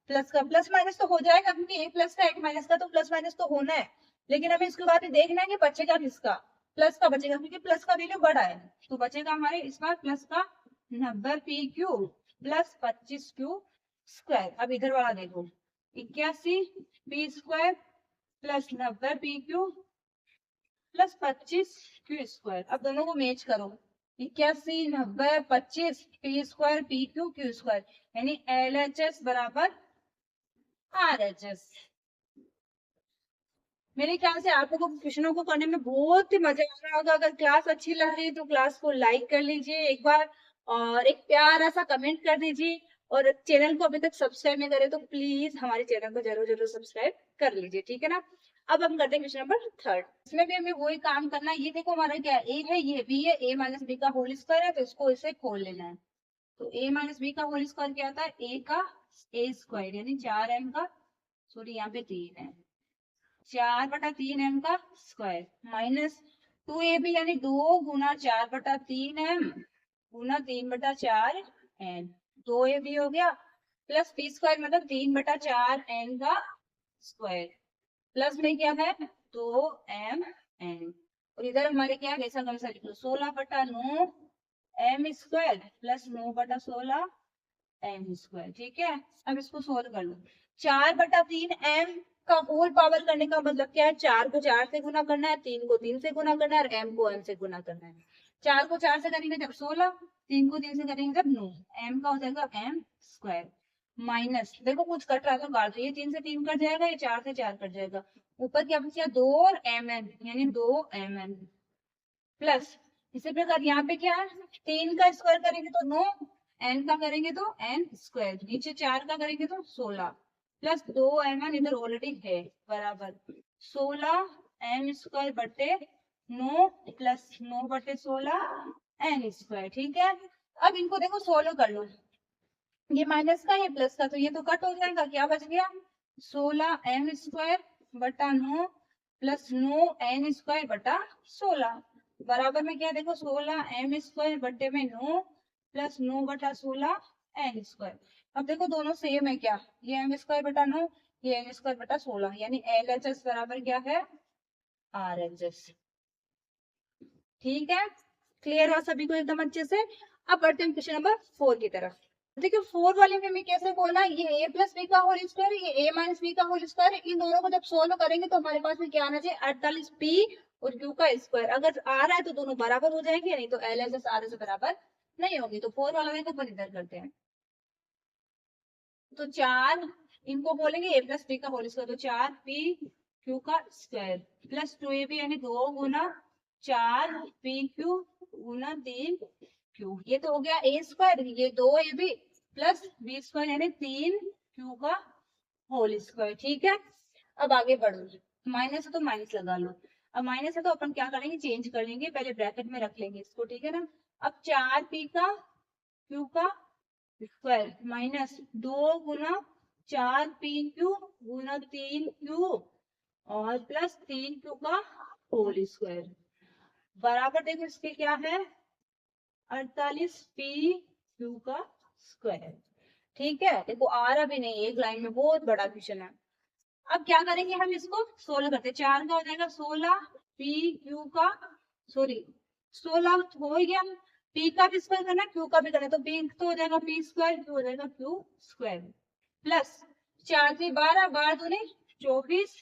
S1: प्लस का। प्लस माइनस तो हो जाएगा क्योंकि एक प्लस का एक माइनस का, तो प्लस माइनस तो होना है, लेकिन हमें इसके बाद देखना है कि बचेगा किसका, प्लस का बचेगा, क्योंकि प्लस का वैल्यू बड़ा है, तो बचेगा हमारे इस बार प्लस का 90 P Q plus 25 Q square. अब इधर वाला देखो 81 P square plus 90 P Q plus 25 Q square. अब दोनों को मैच करो, 81 90 25 P square P Q Q square, यानी एल एच एस बराबर आर एच एस। मेरे ख्याल से आप लोगों को क्वेश्चनों को करने में बहुत ही मजा आ रहा होगा। अगर क्लास अच्छी लग रही है तो क्लास को लाइक कर लीजिए एक बार, और एक प्यारा सा कमेंट कर दीजिए, और चैनल को अभी तक सब्सक्राइब नहीं करे तो प्लीज हमारे चैनल को जरूर जरूर सब्सक्राइब कर लीजिए, ठीक है ना। अब हम करते हैं क्वेश्चन नंबर 3। इसमें भी हमें वही काम करना है। ये देखो हमारा क्या है, ए है, ये बी है, ए माइनस बी का होल स्क्वायर है, तो इसको इसे खोल लेना है। तो ए माइनस बी का होल स्क्वायर क्या आता है, ए का ए स्क्वायर यानी 4m का, सॉरी यहाँ पे 3 है, 4/3m का स्क्वायर, माइनस 2ab यानी 2 गुना 4/3m गुना 3/4n, 2ab हो गया, प्लस b स्क्वायर मतलब 3/4n का स्क्वायर, प्लस में क्या है 2mn, और इधर हमारे क्या है ऐसा वैसा लिख लो, 16/9 m square plus 9/16 m square, ठीक है। अब इसको सोल्व कर लो, 4/3m का होल पावर करने का मतलब क्या है, 4 को 4 से गुना करना है, 3 को 3 से गुना करना है, और m को m से गुना करना है। 4 को 4 से करेंगे जब 16, 3 को 3 से करेंगे जब 9, m का हो जाएगा m स्क्वायर, माइनस देखो कुछ कट रहा था काट दो, ये 3 से 3 कट जाएगा, ये 4 से 4 कट जाएगा, ऊपर क्या बचा 2 और mn यानी 2mn, प्लस इसी प्रकार यहाँ पे क्या है, 3 का स्क्वायर करेंगे तो 9, n का करेंगे तो n स्क्वायर, नीचे 4 का करेंगे तो 16, प्लस 2mn इधर ऑलरेडी है, बराबर 16m स्क्वायर बटे 9 प्लस 9/16 n स्क्वायर, ठीक है। अब इनको देखो सोल्व कर लो, ये माइनस का ये प्लस का, तो ये तो कट हो जाएगा, क्या बच गया 16m स्क्वायर बटा 9 प्लस 9n स्क्वायर बटा 16, बराबर में क्या देखो 16m स्क्वायर बटे में 9 प्लस 9/16 n स्क्वायर। अब देखो दोनों सेम है क्या, ये m स्क्वायर बटा 9, ये m स्क्वायर बटा 16, यानी LHS बराबर क्या है RHS, ठीक है। क्लियर हुआ सभी को एकदम अच्छे से। अब बढ़ते हैं क्वेश्चन नंबर 4 की तरफ। देखिए 4 वाले में हमें कैसे बोलना है, ये a प्लस बी का होल स्क्वायर, ये a माइनस बी का होल स्क्वायर, इन दोनों को जब सोल्व करेंगे तो हमारे पास में क्या आना चाहिए 48p और q का स्क्वायर, अगर आ रहा है तो दोनों बराबर हो जाएंगे, नहीं तो LHS RHS बराबर नहीं होगी। तो 4 वाला देखो अपन इधर करते हैं, तो 4 इनको बोलेंगे a प्लस बी का होल स्क्वायर, तो 4p q का स्क्वायर प्लस 2ab यानी 2 गुना 4pq गुना 3q, ये तो हो गया a स्क्वायर, ये 2ab प्लस b स्क्वायर यानी 3q का होल स्क्वायर, ठीक है। अब आगे बढ़ो, माइनस है तो माइनस लगा लो, अब माइनस है तो अपन क्या करेंगे चेंज कर लेंगे, पहले ब्रैकेट में रख लेंगे इसको, ठीक है ना। अब 4p का q का स्क्वायर माइनस 2 गुना 4pq गुना 3q और प्लस 3q का होल स्क्वायर, बराबर देखो इसके क्या है 48pq का स्क्वायर, ठीक है। देखो आ रहा भी नहीं एक लाइन में, बहुत बड़ा क्वेश्चन है। अब क्या करेंगे हम इसको सोल्व करते हैं, 4 का हो जाएगा 16pq का, सॉरी 16 हो गया, p का भी स्क्वायर करना q का भी करना, तो p तो हो जाएगा p स्क्वायर, q हो जाएगा q स्क्वायर, प्लस 4 से 12 12 दूनी 24,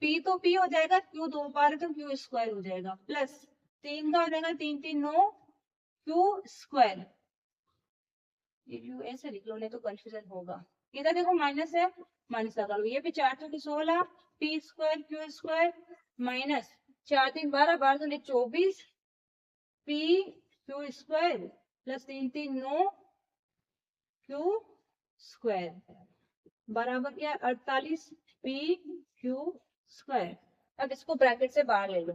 S1: p तो p हो जाएगा, q 2 बार तो q स्क्वायर हो जाएगा, प्लस 3 का हो जाएगा 3 3 9 q स्क्वायर, ये q ऐसे लिख लो नहीं तो कंफ्यूजन होगा। इधर देखो माइनस है, माइनस लगा लो, ये भी 4 तो 16 p square q square minus 4 3 12 12 तो 24 p q square plus 3 3 9 q square, बराबर क्या 48p q स्क्वायर। अब इसको ब्रैकेट से बाहर ले लो,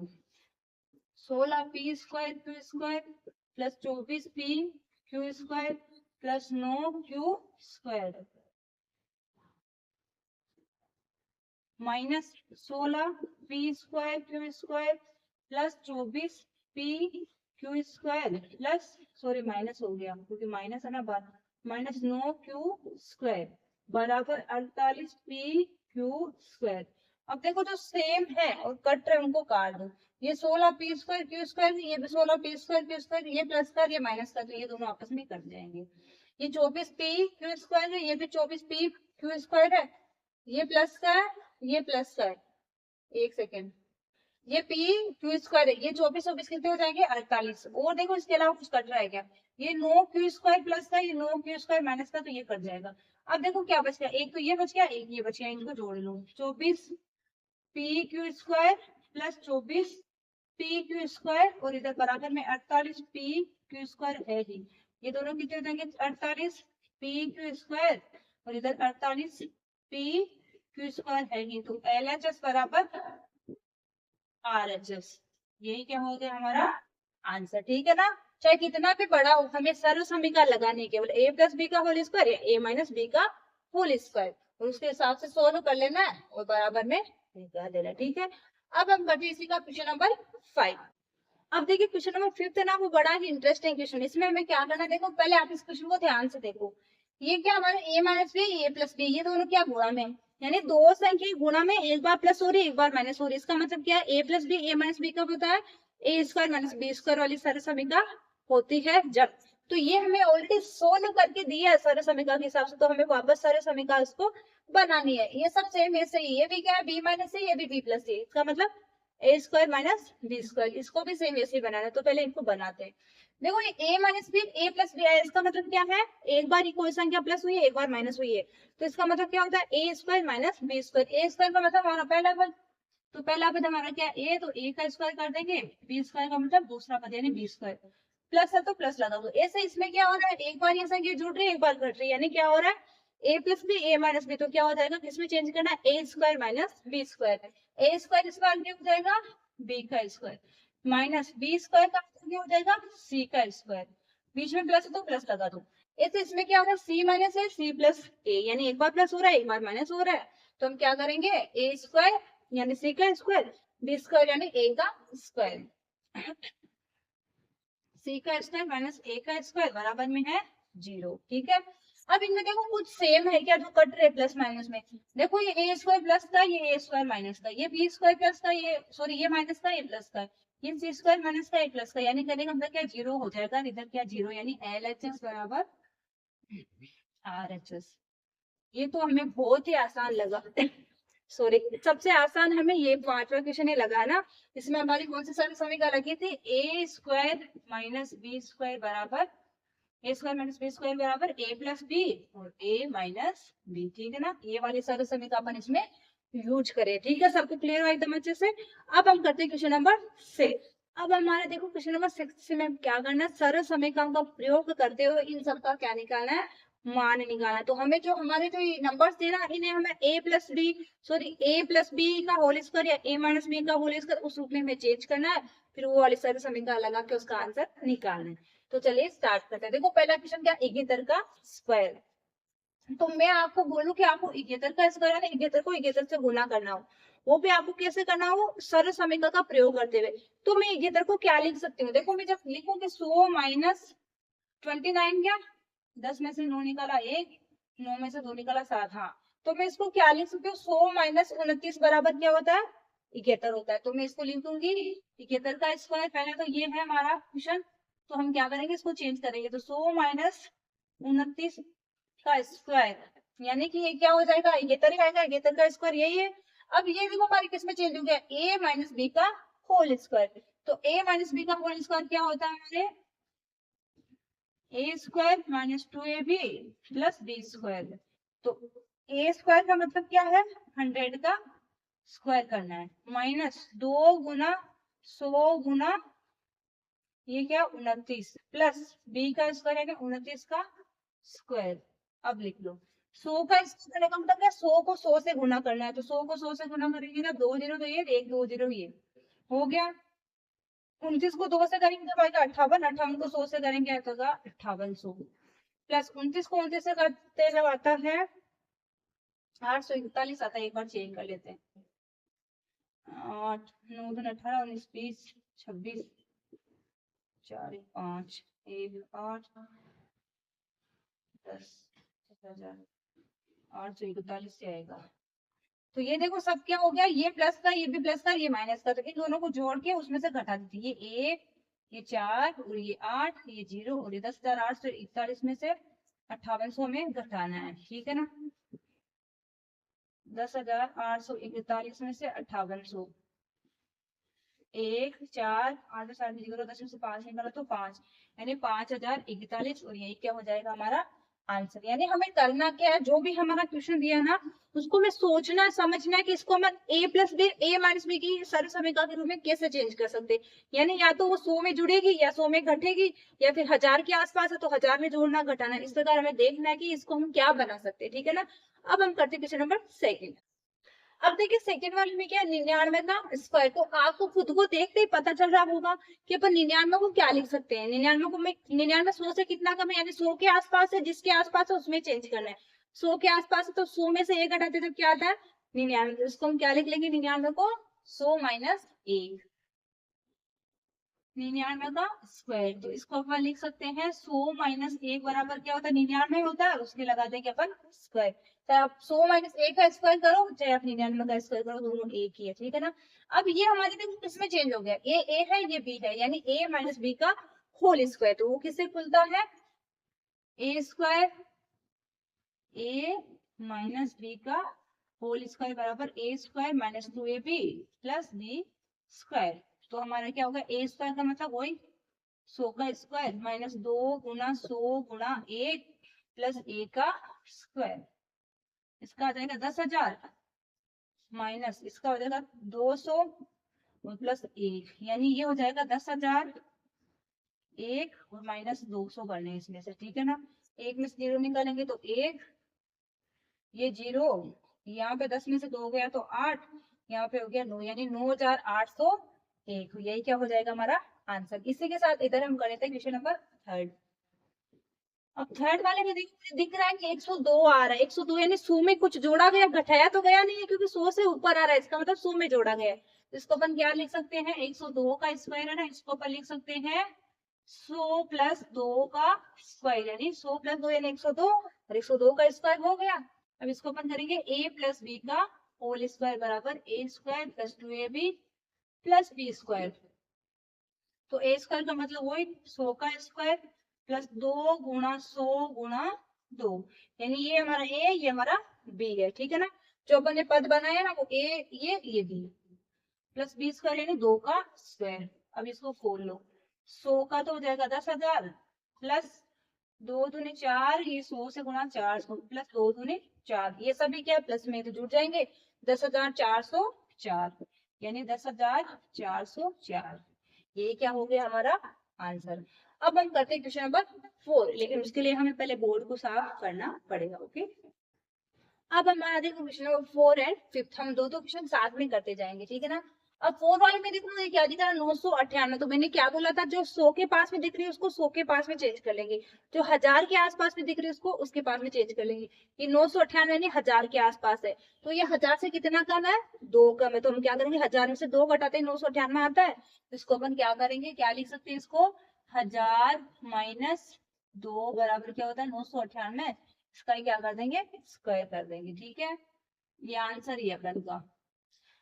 S1: 16p square q square plus 24p q square plus 9q square minus 16p square q square plus 24p q square plus, sorry minus हो गया क्योंकि माइनस है ना बार, माइनस 9q स्क्वायर बराबर 48p q स्क्वायर। अब देखो जो सेम है और कट रहे उनको काट दो, ये 16p स्क्वायर q स्क्वायर, ये भी 16p स्क्वायर q स्क्वायर, ये प्लस कर ये माइनस कर, तो ये दोनों आपस में कट जाएंगे। ये 24p q स्क्वायर है, ये भी 24p q स्क्वायर है, ये प्लस का है ये प्लस का है, एक सेकेंड, ये पी क्यू स्क्वायर है, ये 24 कितने हो जाएंगे 48। और देखो इसके अलावा कुछ कट रहा है क्या, ये 9 क्यू स्क्वायर प्लस का, ये 9 क्यू स्क्वायर माइनस का, तो ये कट जाएगा। अब देखो क्या बच गया, एक तो ये बच गया, एक ये बच गया, इनको जोड़ लो। 24 P Q square plus 24 P Q square, और इधर बराबर में 48 पी क्यू स्क्वायर है ही। ये दोनों कितने हो जाएंगे 48 पी क्यू स्क्वायर, और इधर 48 पी क्यू स्क्वायर है ही। तो एल एच एस बराबर आर एच एस, यही क्या हो गया हमारा आंसर, ठीक है ना। चाहे कितना भी बड़ा हो, हमें सर्व समीकरण लगाने केवल ए प्लस बी का होल स्क्वायर या ए माइनस बी का होल स्क्वायर, और उसके हिसाब से सोल्व कर लेना है और बराबर में निकाल देना, ठीक है। अब हम बढ़ते इसी का क्वेश्चन नंबर 5। अब देखिए क्वेश्चन नंबर 5 है ना, वो बड़ा ही इंटरेस्टिंग क्वेश्चन। इसमें हमें क्या करना है, देखो पहले आप इस क्वेश्चन को ध्यान से देखो। ये क्या हमारे ए माइनस बी ए प्लस बी, ये दोनों क्या गुणा में, यानी दो संख्या गुणा में एक बार प्लस हो रही है एक बार माइनस हो रही है। इसका मतलब क्या है, A plus B A minus B कब होता है, ए स्क्वायर माइनस बी स्क्वायर वाली सर्व समीकरण होती है जब। तो ये हमें ऑलरेडी सोल्व करके दिया है सर्व समीकरण के हिसाब से, तो हमें वापस सर्व समीकरण इसको बनानी है। ये सब सेम ऐसे ही, ये भी क्या है बी माइनस है, ये भी बी प्लस है, इसका मतलब ए स्क्वायर माइनस बी स्क्वायर, इसको भी सेम ऐसे ही बनाना है। तो पहले इनको बनाते हैं। देखो ये ए माइनस बी ए प्लस बी है, इसका मतलब क्या है, एक बार ही कोई संख्या प्लस हुई है एक बार माइनस हुई है, तो इसका मतलब क्या होता है ए square minus B square. A square का मतलब हमारा पहला पद, तो पहला पद हमारा क्या है ए, तो ए का स्क्वायर कर देंगे, बी स्क्वायर का मतलब दूसरा पद यानी बी स्क्वायर, प्लस है तो प्लस लगा दो। ऐसे इसमें क्या हो रहा है, एक बार ये संख्या जुड़ रही है एक बार घट रही है, यानी क्या हो रहा है A plus B A minus B, तो क्या हो जाएगा, किसमें चेंज करना है ए square minus B square. A square square क्या हो जाएगा बी का स्क्वायर, माइनस बी स्क्वायर का क्या हो जाएगा सी का स्क्वायर, बीच में प्लस है तो प्लस लगा दो। ऐसे इसमें क्या हो रहा है सी माइनस है सी प्लस ए, यानी एक बार प्लस हो रहा है एक बार माइनस हो रहा है, तो हम क्या करेंगे ए स्क्वायर यानी सी का स्क्वायर, बी स्क्वायर यानी ए का स्क्वायर, सी का स्क्वायर माइनस ए का स्क्वायर बराबर में है 0, ठीक है। अब इनमें देखो कुछ सेम है क्या जो कट रहे प्लस माइनस में, देखो ये ए स्क्वायर प्लस का ये ए स्क्वायर माइनस का, ये बी स्क्वायर प्लस का ये सॉरी ये माइनस का ये प्लस का, ये सी स्क्वायर माइनस का ये प्लस का, यानी करेंगे हम क्या 0 हो जाएगा, इधर क्या 0, यानी एल एच एस बराबर आर एच एस। ये तो हमें बहुत ही आसान लगा सॉरी, सबसे आसान हमें ये पांचवा क्वेश्चन ही लगा ना। इसमें हमारी कौन सी सारी समीकरण लगी थी, ए स्क्वायर माइनस बी स्क्वायर बराबर ए स्क्वायर माइनस बी स्क्वायर बराबर ए प्लस बी और ए माइनस बी, ठीक है ना। ये वाली सारी समीकरण अपन इसमें यूज करें, ठीक है, सबको क्लियर हुआ एकदम अच्छे से। अब हम करते हैं क्वेश्चन नंबर 6। अब हमारे देखो क्वेश्चन नंबर 6 से में क्या करना है, सरल समीकरण का प्रयोग करते हुए इन सब का क्या निकालना है, मान निकालना है। तो हमें जो हमारे जो नंबर्स दे रहा है इन्हें हमें ए plus B sorry A plus B का होल स्क्वायर या ए माइनस बी का होल स्क्वायर उस रूप में हमें चेंज करना है, फिर वो वाली सरल समीकरण लगा के उसका आंसर निकालना है। तो चलिए स्टार्ट करते हैं। देखो पहला क्वेश्चन क्या, इगेतर का स्क्वायर। तो मैं आपको बोलूं कि आपको इगेतर का स्क्वायर है, इगेतर को इगेतर से गुना करना हो, वो भी आपको कैसे करना हो, सरल समीकरण का प्रयोग करते हुए। तो मैं इगेतर को क्या लिख सकती हूँ, देखो मैं जब लिखूंगी 100 माइनस 29 क्या 10 में से 9 निकाला 1, 9 में से 2 निकाला 7, हाँ, तो मैं इसको क्या लिख सकती हूँ 100 माइनस 29 बराबर क्या होता है 71 होता है। तो मैं इसको लिख दूंगी 71 का स्क्वायर। पहले तो ये है हमारा क्वेश्चन, तो हम क्या करेंगे इसको चेंज करेंगे, तो 100 माइनस 29 का स्क्वायर यानी कि ये क्या हो जाएगा 71 ही आएगा, 71 का स्क्वायर यही है। अब ये देखो हमारी किस में चेंज हो गया, ए माइनस बी का होल स्क्वायर। तो ए माइनस बी का होल स्क्वायर क्या होता है हमारे A square minus 2ab plus B square. तो ए स्क्वायर का मतलब क्या है 100 का स्क्वायर करना है, माइनस 2 गुना 100 गुना ये क्या 29 प्लस बी का स्क्वायर है क्या 29 का स्क्वायर। अब लिख लो 100 का स्क्वायर करने का मतलब क्या 100 को 100 से गुना करना है, तो 100 को 100 से गुना करेंगे ना, 2 जीरो तो ये 1 2 जीरो ये हो गया। 29 को 2 से करेंगे तो आएगा 58, 58 को 100 से करेंगे तो 5800 प्लस 29 को 29 से करते जब आता है 841 आता है। एक बार चेंज कर लेते हैं, 8 9 दिन 18 19 20 26 4 5 1 8 10 841 से आएगा। तो ये देखो सब क्या हो गया, ये प्लस का ये भी प्लस का ये माइनस का, तो इन दोनों को जोड़ के उसमें से घटा देती, ये 1 ये 4 और ये 8 ये 0 और ये 10,841 में से 5800 में घटाना है, ठीक है ना। 10,841 में से 5800, 1 4 8 7 0 10 में से 5 निकाला तो 5, यानी 5041, और यही क्या हो जाएगा हमारा आंसर। यानी हमें करना क्या है, जो भी हमारा क्वेश्चन दिया ना उसको हमें सोचना समझना है कि इसको हम a plus B a minus B की सर्व समीकरण के रूप में कैसे चेंज कर सकते हैं। यानी या तो वो 100 में जुड़ेगी या 100 में घटेगी, या फिर 1000 के आसपास है तो 1000 में जोड़ना घटाना, इस प्रकार हमें देखना है कि इसको हम क्या बना सकते हैं। ठीक है ना। अब हम करते हैं क्वेश्चन नंबर सेकंड। अब देखिए सेकंड वाले में क्या है, 99 का स्क्वायर। तो आपको खुद को देखते ही पता चल रहा होगा कि अपन 99 को क्या लिख सकते हैं। 99 को मैं 99 100 से कितना कम है, यानी 100 के आसपास है, जिसके आसपास है उसमें चेंज करना है। 100 के आसपास है तो 100 में से 1 घटाते तो क्या आता है 99। तो इसको हम क्या लिख लेंगे, 99 को 100 माइनस 1, 99 का स्क्वायर। तो इसको अपन लिख सकते हैं 100 माइनस 1 बराबर क्या होता है 99 होता है, उसके लगा देंगे अपन स्क्वायर। चाहे आप 100 माइनस 1 का स्क्वायर करो, चाहे आप 99 का स्क्वायर करो, दोनों एक ही है। ठीक है ना। अब ये हमारे देखो किसमें चेंज हो गया, ये a है ये b है, यानी a माइनस b का होल स्क्वायर। तो वो किससे खुलता है, a square a minus b का होल स्क्वायर बराबर a square minus 2ab plus b square. तो हमारा क्या होगा, a स्क्वायर का मतलब वही 100 का square minus 2 Guna 100 Guna 1 plus a का स्क्वायर। इसका आ जाएगा 10,000 माइनस इसका हो जाएगा 200 प्लस 1, यानी ये हो जाएगा 10,000 1 और माइनस 200 करने इसमें से। ठीक है ना। एक में से 0 निकालेंगे तो 1, ये 0, यहाँ पे 10 में से 2 गया तो 8, यहाँ पे हो गया 9, यानी 9,801। यही क्या हो जाएगा हमारा आंसर। इसी के साथ इधर हम करते हैं क्वेश्चन नंबर थर्ड। अब थर्ड वाले में दिख रहा है कि 102 आ रहा है। 102 यानी 100 में कुछ जोड़ा गया, घटाया तो गया नहीं है, क्योंकि 100 से ऊपर आ रहा है, इसका मतलब 100 में जोड़ा गया है। तो इसको अपन क्या लिख सकते हैं, 102 का स्क्वायर है ना, इसको अपन लिख सकते हैं 100 प्लस 2 का स्क्वायर, यानी 100 प्लस 2 यानी 102, और 102 का स्क्वायर हो गया। अब इसको अपन करेंगे a प्लस बी का होल स्क्वायर बराबर a square plus 2ab plus B square. तो a स्क्वायर का मतलब वही 100 का स्क्वायर प्लस 2 गुणा 100 गुणा 2, यानी ये हमारा a ये हमारा b है। ठीक है ना। जो अपन ने पद बनाया ना वो a ये b प्लस बी स्क्वायर यानी 2 का स्क्वायर। अब इसको खोल लो, 100 का तो हो जाएगा 10,000 प्लस 2 दूनी 4, ये 100 से गुणा 400 प्लस 2 दूनी 4, ये सभी क्या प्लस में तो जुड़ जाएंगे, 10,404, यानी 10,404। ये क्या हो गया हमारा आंसर। अब हम करते हैं क्वेश्चन नंबर 4, लेकिन उसके लिए हमें पहले बोर्ड को साफ करना पड़ेगा। ओके। अब हमारा देखो क्वेश्चन नंबर 4 एंड 5, हम दो क्वेश्चन साथ में करते जाएंगे। ठीक है ना। अब 4 वाले में देखो ये क्या दिख रहा है 998। तो मैंने क्या बोला था, जो 100 के पास में दिख रही है उसको 100 के पास में चेंज कर लेंगे, जो 1000 के आसपास में दिख रही है उसको उसके पास में चेंज कर लेंगे। ये 998 यानी 1000 के आसपास है, तो ये 1000 से कितना कम है, 2 कम है। तो हम क्या करेंगे, 1000 में से 2 घटाते हैं 998 आता है, तो इसको अपन क्या करेंगे, क्या लिख सकते हैं इसको, 1000 माइनस 2 बराबर क्या होता है 998, इसका ही क्या कर देंगे स्क्वायर कर देंगे। ठीक है, ये आंसर ही है अपन का।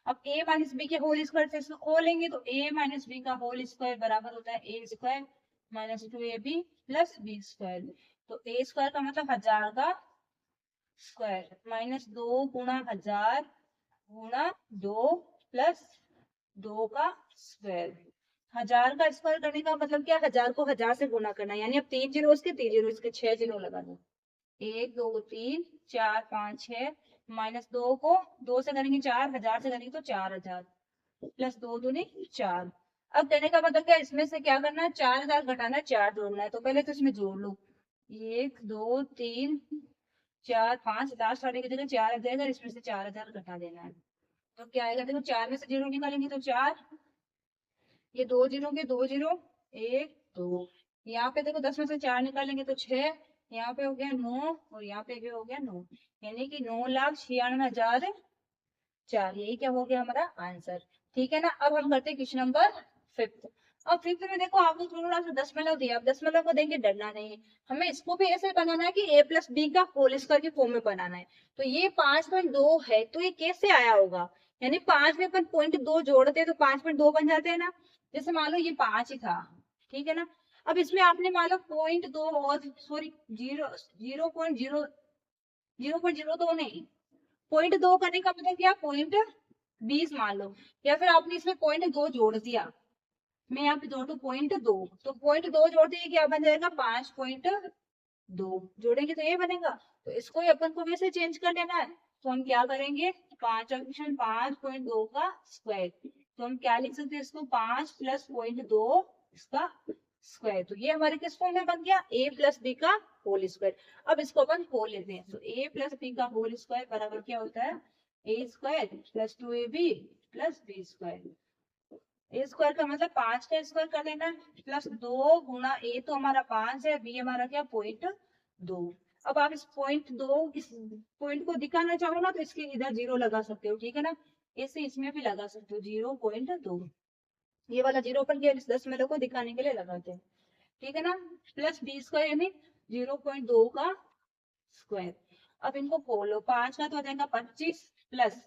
S1: अब a माइनस बी के होल स्क्वायर से इसको खोलेंगे तो a माइनस बी का होल स्क्वायर बराबर होता है a square minus 2ab plus b square. तो a स्क्वायर का मतलब 1000 का स्क्वायर माइनस 2 गुणा 1000 गुणा 2 प्लस 2 का स्क्वायर। 1000 का स्क्वायर करने का मतलब क्या, 1000 को 1000 से गुना करना, यानी अब 3 जीरो इसके 3 जीरो इसके 6 जीरो लगा दो, 1 2 3 4 5 6, माइनस 2 को 2 से करेंगे 4, 1000 से करेंगे तो 4000 प्लस 2 दूनी 4। अब कहने का मतलब क्या, इसमें से क्या करना है 4000 घटाना है 4 जोड़ना है, तो पहले तो इसमें जोड़ लो 1 2 3 4 5, लास्ट वाले की जगह 4 आ जाएगा, इसमें से 4000 घटा देना है। तो क्या आएगा, देखो 4 में से 0 निकालेंगे तो 4, ये 2 जीरो के 2 जीरो 1 2, यहाँ पे देखो 10 में से 4 निकालेंगे तो 6, यहाँ पे हो गया 9 और यहाँ पे भी हो गया 9, यानी कि 9,96,004, यही क्या हो गया हमारा आंसर। ठीक है ना। अब हम करते हैं क्वेश्चन नंबर 5। अब 5 में देखो आपको थोड़ा सा दशमलव दिया, अब दशमलव को देंगे डरना नहीं है, हमें इसको भी ऐसे बनाना है कि a प्लस बी का होल स्क्वायर के फॉर्म में बनाना है। तो ये 5.2 है, तो ये कैसे आया होगा, यानी 5 में अपन 0.2 जोड़ते हैं तो 5.2 बन जाते हैं ना। जैसे मान लो ये 5 ही था, ठीक है ना। अब इसमें आपने मान लो 0.2 और सॉरी 0.02 नहीं 0.2 करने का मतलब क्या, 0.20 मान लो, या फिर आपने इसमें 0.2 जोड़ दिया, मैं यहाँ पे जोड़ दूं 0.2, तो 0.2 जोड़ दिए क्या बन जाएगा, 5.2 जोड़ेंगे तो ये बनेगा। तो इसको ही अपन को वैसे चेंज कर लेना है, तो हम क्या करेंगे, 5.2 का स्क्वायर, तो हम क्या लिख सकते हैं इसको, 5 प्लस 0.2 इसका स्क्वायर। तो ये हमारे किस फॉर्म में बन गया, a प्लस बी का होल स्क्वायर। अब इसको अपन खोल लेते हैं, तो a प्लस बी का होल स्क्वायर बराबर क्या होता है, a square plus 2ab plus B square. A square का मतलब 5 का स्क्वायर कर लेना है, प्लस 2 गुना ए तो हमारा 5 है, बी हमारा क्या 0.2। अब आप इस 0.2 इस पॉइंट को दिखाना चाहो ना तो इसके इधर 0 लगा सकते हो, ठीक है ना, ऐसे इसमें भी लगा सकते हो 0.2, ये वाला 0 पर इस 10 को दिखाने के लिए लगाते हैं, ठीक है ना, प्लस बी स्क्वायर यानी 0.2 का स्क्वायर। अब इनको खोलो, 5 का तो हो जाएगा 25, प्लस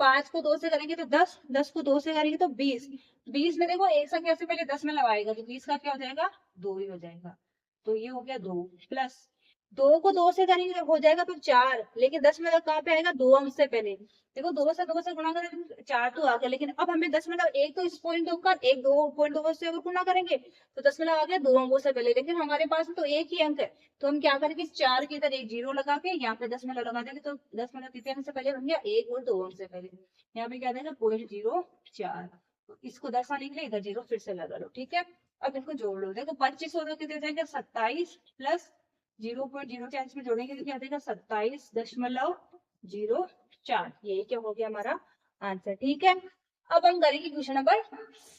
S1: 5 को 2 से करेंगे तो 10, 10 को 2 से करेंगे तो 20, 20 में देखो एक संख्या से पहले 10 में लगाएगा तो 20 का क्या हो जाएगा, 2 ही हो जाएगा, तो ये हो गया 2, प्लस 2 को 2 से करेंगे तो हो जाएगा तो 4, लेकिन 10 में कहाँ पे आएगा, 2 अंक से पहले, देखो 2 से गुणा करें 4 तो आ गया, लेकिन अब हमें 10 में एक तो इस पॉइंट का एक 2.2 से अगर गुणा करेंगे तो 10 में आ गया 2 अंकों से पहले, लेकिन हमारे पास में तो एक ही अंक है, तो हम क्या करेंगे, इस 4 के इधर एक 0 लगा के यहाँ पे 10 लगा देंगे, तो 10 कितने अंक से पहले बन गया, 1 और 2 अंक से पहले, यहाँ पे क्या देगा 0.04, तो इसको 10 आने के लिए इधर 0 फिर से लगा लो, ठीक है। अब इसको जोड़ लो, देखो 25 और कितने जाएगा 27 प्लस 0.04 इसमें जोड़ेंगे तो क्या देगा 27.04, ये क्या हो गया हमारा आंसर, ठीक है। अब हम करेंगे क्वेश्चन नंबर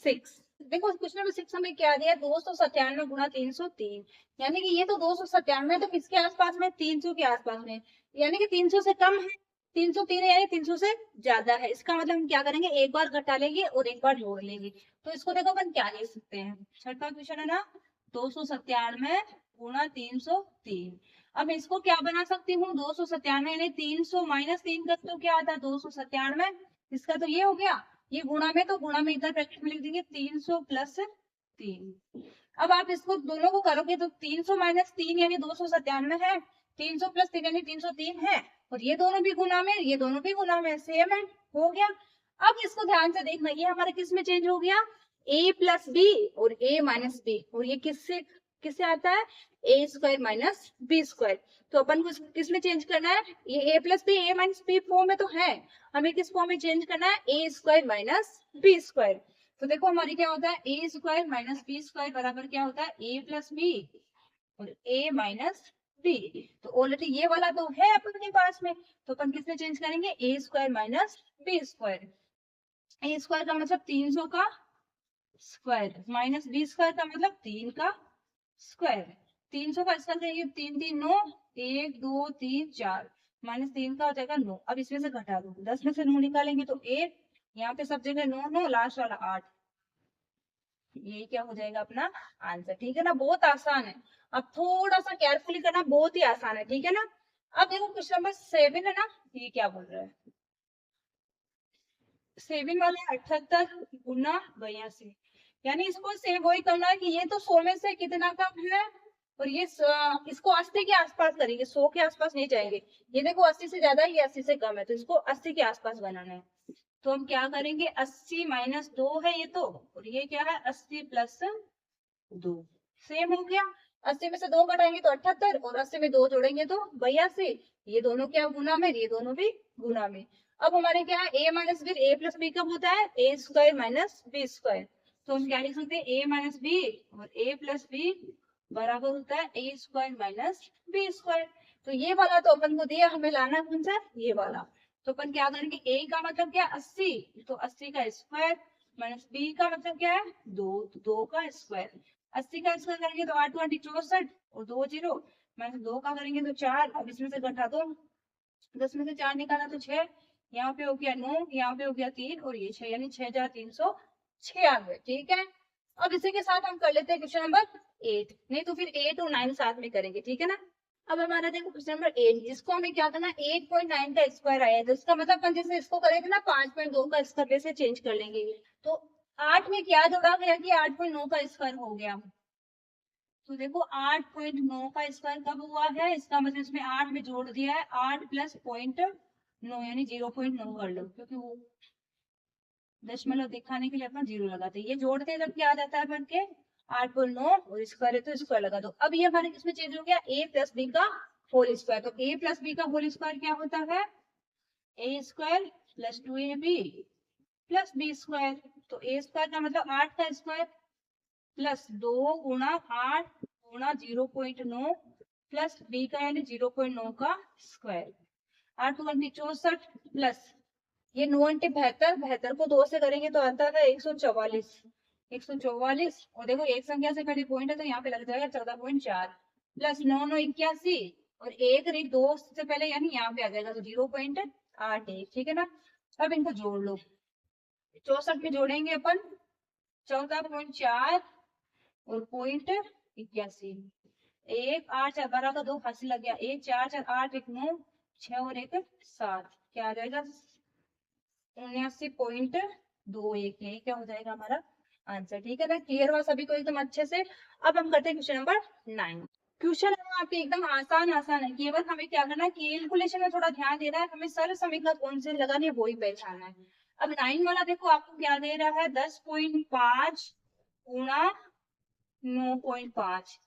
S1: 6। देखो क्वेश्चन नंबर 6 हमें क्या दिया, 297 गुणा 303, यानी कि ये तो 297 तो किसके आसपास में, 300 के आसपास में, यानी कि 300 से कम है, 303 यानी 300 से ज्यादा है, इसका मतलब हम क्या करेंगे, एक बार घटा लेंगे और एक बार जोड़ लेंगे, तो इसको देखो अपन क्या लिख सकते हैं, छठा क्वेश्चन है ना, 297 गुणा 303। अब इसको क्या बना सकती हूँ, 297 यानी 300 माइनस 3 का तो क्या आता है 297, इसका तो ये हो गया, ये गुणा में, तो गुणा में इधर ब्रैकेट में लिख देंगे 300 प्लस 3। अब आप इसको दोनों को करोगे तो 300 माइनस 3 यानी 297 है, 300 प्लस 3 यानी 303 है, और ये दोनों भी गुणा में, ये दोनों भी गुणा में, सेम है, हो गया। अब इसको ध्यान से देखना, ये हमारे किस में चेंज हो गया, a प्लस बी और a माइनस बी, और ये किससे किससे आता है, ए स्क्वायर माइनस बी स्क्वायर, तो अपन को किस में चेंज करना है, ये a plus B A minus B form में तो है, हमें किस फॉर्म में चेंज करना है, ए स्क्वायर माइनस बी स्क्वायर। तो देखो हमारी क्या होता है, ए स्क्वायर माइनस बी स्क्वायर बराबर क्या होता है, ए प्लस बी और ए माइनस बी, तो ऑलरेडी ये वाला तो है अपन के पास में, तो अपन किसमें चेंज करेंगे, ए square minus B square, A square का मतलब 300 का स्क्वायर माइनस बी स्क्वायर का मतलब 3 का स्क्वायर, 300 का स्क्वायर करेंगे 3 3 9, 1 2 3 4 माइनस 3 का हो जाएगा 9, अब इसमें से घटा दो, 10 में से 9 निकालेंगे तो 1, यहाँ पे सब जगह 9 9 लास्ट वाला 8, ये क्या हो जाएगा अपना आंसर, ठीक है ना, बहुत आसान है, अब थोड़ा सा केयरफुली करना, बहुत ही आसान है, ठीक है ना। अब देखो क्वेश्चन नंबर 7 है ना, ये क्या बोल रहा है, 7 वाला 78 गुना 82, यानी इसको सेव वही करना है कि ये तो 100 में से कितना कम है, और ये इसको 80 के आसपास करेंगे, 100 के आसपास नहीं जाएंगे, ये देखो 80 से ज्यादा है, ये 80 से कम है, तो इसको 80 के आसपास बनाना है, तो हम क्या करेंगे, 80 माइनस 2 है ये तो, और ये क्या है 80 प्लस 2, सेम हो गया, 80 में से 2 घटाएंगे तो 78 और 80 में 2 जोड़ेंगे तो 82, ये दोनों क्या गुना में, ये दोनों भी गुना में। अब हमारे क्या है, ए माइनस बी, ए प्लस बी कब होता है, ए स्क्वायर माइनस बी स्क्वायर, तो हम क्या लिख सकते हैं, ए माइनस बी और ए प्लस बी बराबर होता है ए स्क्वायर माइनस बी स्क्वायर, तो ये वाला तो अपन को दिया, हमें लाना है कौन सा, ये वाला, तो अपन क्या करेंगे, ए का मतलब क्या 80, तो 80 का स्क्वायर माइनस बी का मतलब क्या है 2, तो 2 का स्क्वायर, 80 का स्क्वायर करेंगे तो 8 20 64 और 2 0 माइनस 2 का करेंगे तो 4, अब इसमें से घटा दो, 10 में से 4 निकाला तो 6, यहाँ पे हो गया 9, यहाँ पे हो गया 3 और ये 6, यानी 6396, ठीक है। अब इसी के साथ हम कर लेते हैं क्वेश्चन नंबर 8, नहीं तो फिर 8 और 9 साथ में करेंगे, ठीक है ना। अब हमारा देखो क्वेश्चन नंबर 8, जिसको हमें क्या करना, 8.9 का स्क्वायर आया है, तो इसका मतलब अपन जैसे इसको करेंगे ना 5.2 का स्क्वायर से चेंज कर लेंगे, तो 8 में क्या जोड़ा गया कि 8.9 का स्क्वायर हो गया, तो देखो 8.9 का स्क्वायर कब हुआ है, इसका मतलब इसमें 8 में जोड़ दिया है, 8 प्लस 0.9 9 यानी 0.9 कर लो, क्योंकि वो दशमलव दिखाने के लिए अपन 0 लगाते हैं। ये जोड़ते हैं जब क्या आ जाता है अपन के 8.9 और स्क्वायर है तो स्क्वायर लगा दो। अब ये हमारे किसमें चेंज हो गया, a प्लस बी का होल स्क्वायर। तो a प्लस बी का होल स्क्वायर क्या होता है, a square plus 2ab plus B square. तो a स्क्वायर का मतलब 8 का स्क्वायर प्लस 2 गुणा 8 गुणा 0.9 प्लस b का यानी 0.9 का स्क्वायर। 8 गुणा 64 प्लस ये 9 अंटे 72, 72 को 2 से करेंगे तो आता है 144, 144 और देखो एक संख्या से पहले पॉइंट है तो यहाँ पे लग जाएगा 14.4 प्लस 9 9 81 और एक रेख 2 से पहले यानी यहाँ पे आ जाएगा तो 0.81, ठीक है ना। अब इनको जोड़ लो, 64 में जोड़ेंगे अपन 14.4 और 81, 1 8 4 12 का 2 हासिल लग गया, 1 4 4 8 1 9 6 और 1 7, क्या आ जाएगा 79.21, यही क्या हो जाएगा हमारा आंसर, ठीक है ना। क्लियर हुआ सभी को एकदम अच्छे से। अब हम करते हैं क्वेश्चन नंबर 9। क्वेश्चन आपके एकदम आसान आसान है, केवल हमें क्या करना है, कैलकुलेशन में थोड़ा ध्यान देना है, हमें सरल समीकरण कौन से लगानी है वही पहचानना है। अब 9 वाला देखो आपको क्या दे रहा है, 10.5 गुणा 9.5।